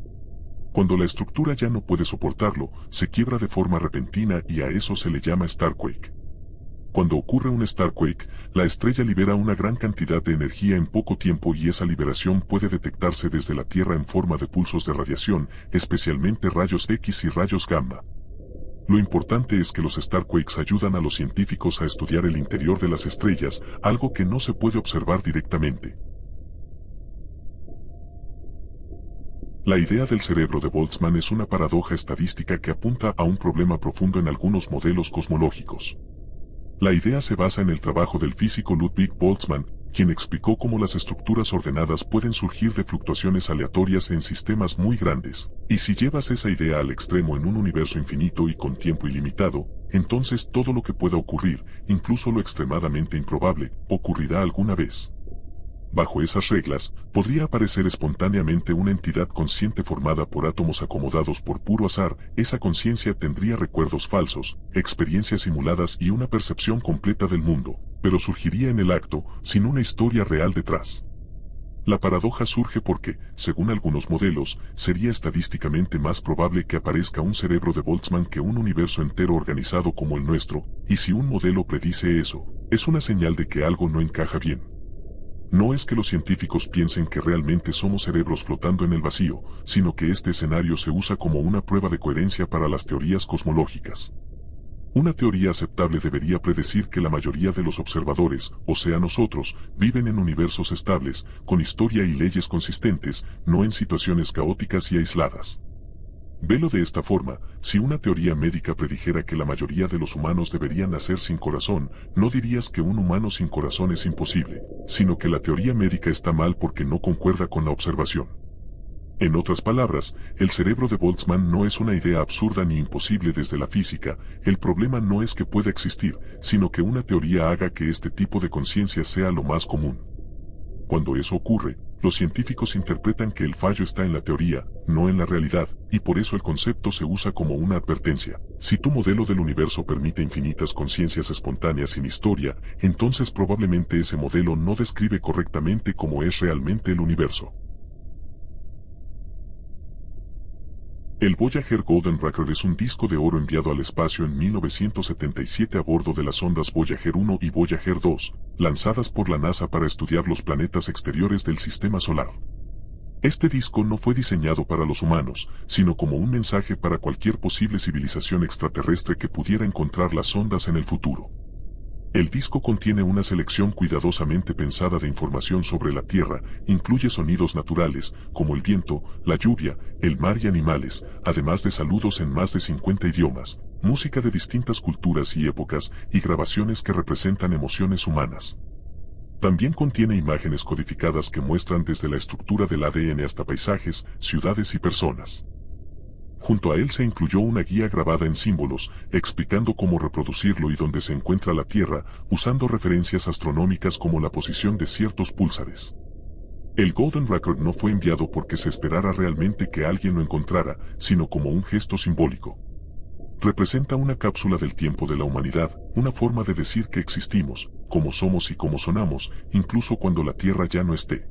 Speaker 1: Cuando la estructura ya no puede soportarlo, se quiebra de forma repentina, y a eso se le llama starquake. Cuando ocurre un starquake, la estrella libera una gran cantidad de energía en poco tiempo, y esa liberación puede detectarse desde la Tierra en forma de pulsos de radiación, especialmente rayos X y rayos gamma. Lo importante es que los starquakes ayudan a los científicos a estudiar el interior de las estrellas, algo que no se puede observar directamente. La idea del cerebro de Boltzmann es una paradoja estadística que apunta a un problema profundo en algunos modelos cosmológicos. La idea se basa en el trabajo del físico Ludwig Boltzmann, quien explicó cómo las estructuras ordenadas pueden surgir de fluctuaciones aleatorias en sistemas muy grandes, y si llevas esa idea al extremo en un universo infinito y con tiempo ilimitado, entonces todo lo que pueda ocurrir, incluso lo extremadamente improbable, ocurrirá alguna vez. Bajo esas reglas, podría aparecer espontáneamente una entidad consciente formada por átomos acomodados por puro azar. Esa conciencia tendría recuerdos falsos, experiencias simuladas y una percepción completa del mundo, pero surgiría en el acto, sin una historia real detrás. La paradoja surge porque, según algunos modelos, sería estadísticamente más probable que aparezca un cerebro de Boltzmann que un universo entero organizado como el nuestro, y si un modelo predice eso, Es una señal de que algo no encaja bien. No es que los científicos piensen que realmente somos cerebros flotando en el vacío, sino que este escenario se usa como una prueba de coherencia para las teorías cosmológicas. Una teoría aceptable debería predecir que la mayoría de los observadores, o sea nosotros, viven en universos estables, con historia y leyes consistentes, no en situaciones caóticas y aisladas. Velo de esta forma, si una teoría médica predijera que la mayoría de los humanos deberían nacer sin corazón, no dirías que un humano sin corazón es imposible, sino que la teoría médica está mal porque no concuerda con la observación. En otras palabras, el cerebro de Boltzmann no es una idea absurda ni imposible desde la física, el problema no es que pueda existir, sino que una teoría haga que este tipo de conciencia sea lo más común. Cuando eso ocurre, los científicos interpretan que el fallo está en la teoría, no en la realidad, y por eso el concepto se usa como una advertencia. Si tu modelo del universo permite infinitas conciencias espontáneas sin historia, entonces probablemente ese modelo no describe correctamente cómo es realmente el universo. El Voyager Golden Record es un disco de oro enviado al espacio en 1977 a bordo de las sondas Voyager 1 y Voyager 2, lanzadas por la NASA para estudiar los planetas exteriores del Sistema Solar. Este disco no fue diseñado para los humanos, sino como un mensaje para cualquier posible civilización extraterrestre que pudiera encontrar las sondas en el futuro. El disco contiene una selección cuidadosamente pensada de información sobre la Tierra, incluye sonidos naturales, como el viento, la lluvia, el mar y animales, además de saludos en más de 50 idiomas, música de distintas culturas y épocas, y grabaciones que representan emociones humanas. También contiene imágenes codificadas que muestran desde la estructura del ADN hasta paisajes, ciudades y personas. Junto a él se incluyó una guía grabada en símbolos, explicando cómo reproducirlo y dónde se encuentra la Tierra, usando referencias astronómicas como la posición de ciertos púlsares. El Golden Record no fue enviado porque se esperara realmente que alguien lo encontrara, sino como un gesto simbólico. Representa una cápsula del tiempo de la humanidad, una forma de decir que existimos, como somos y como sonamos, incluso cuando la Tierra ya no esté.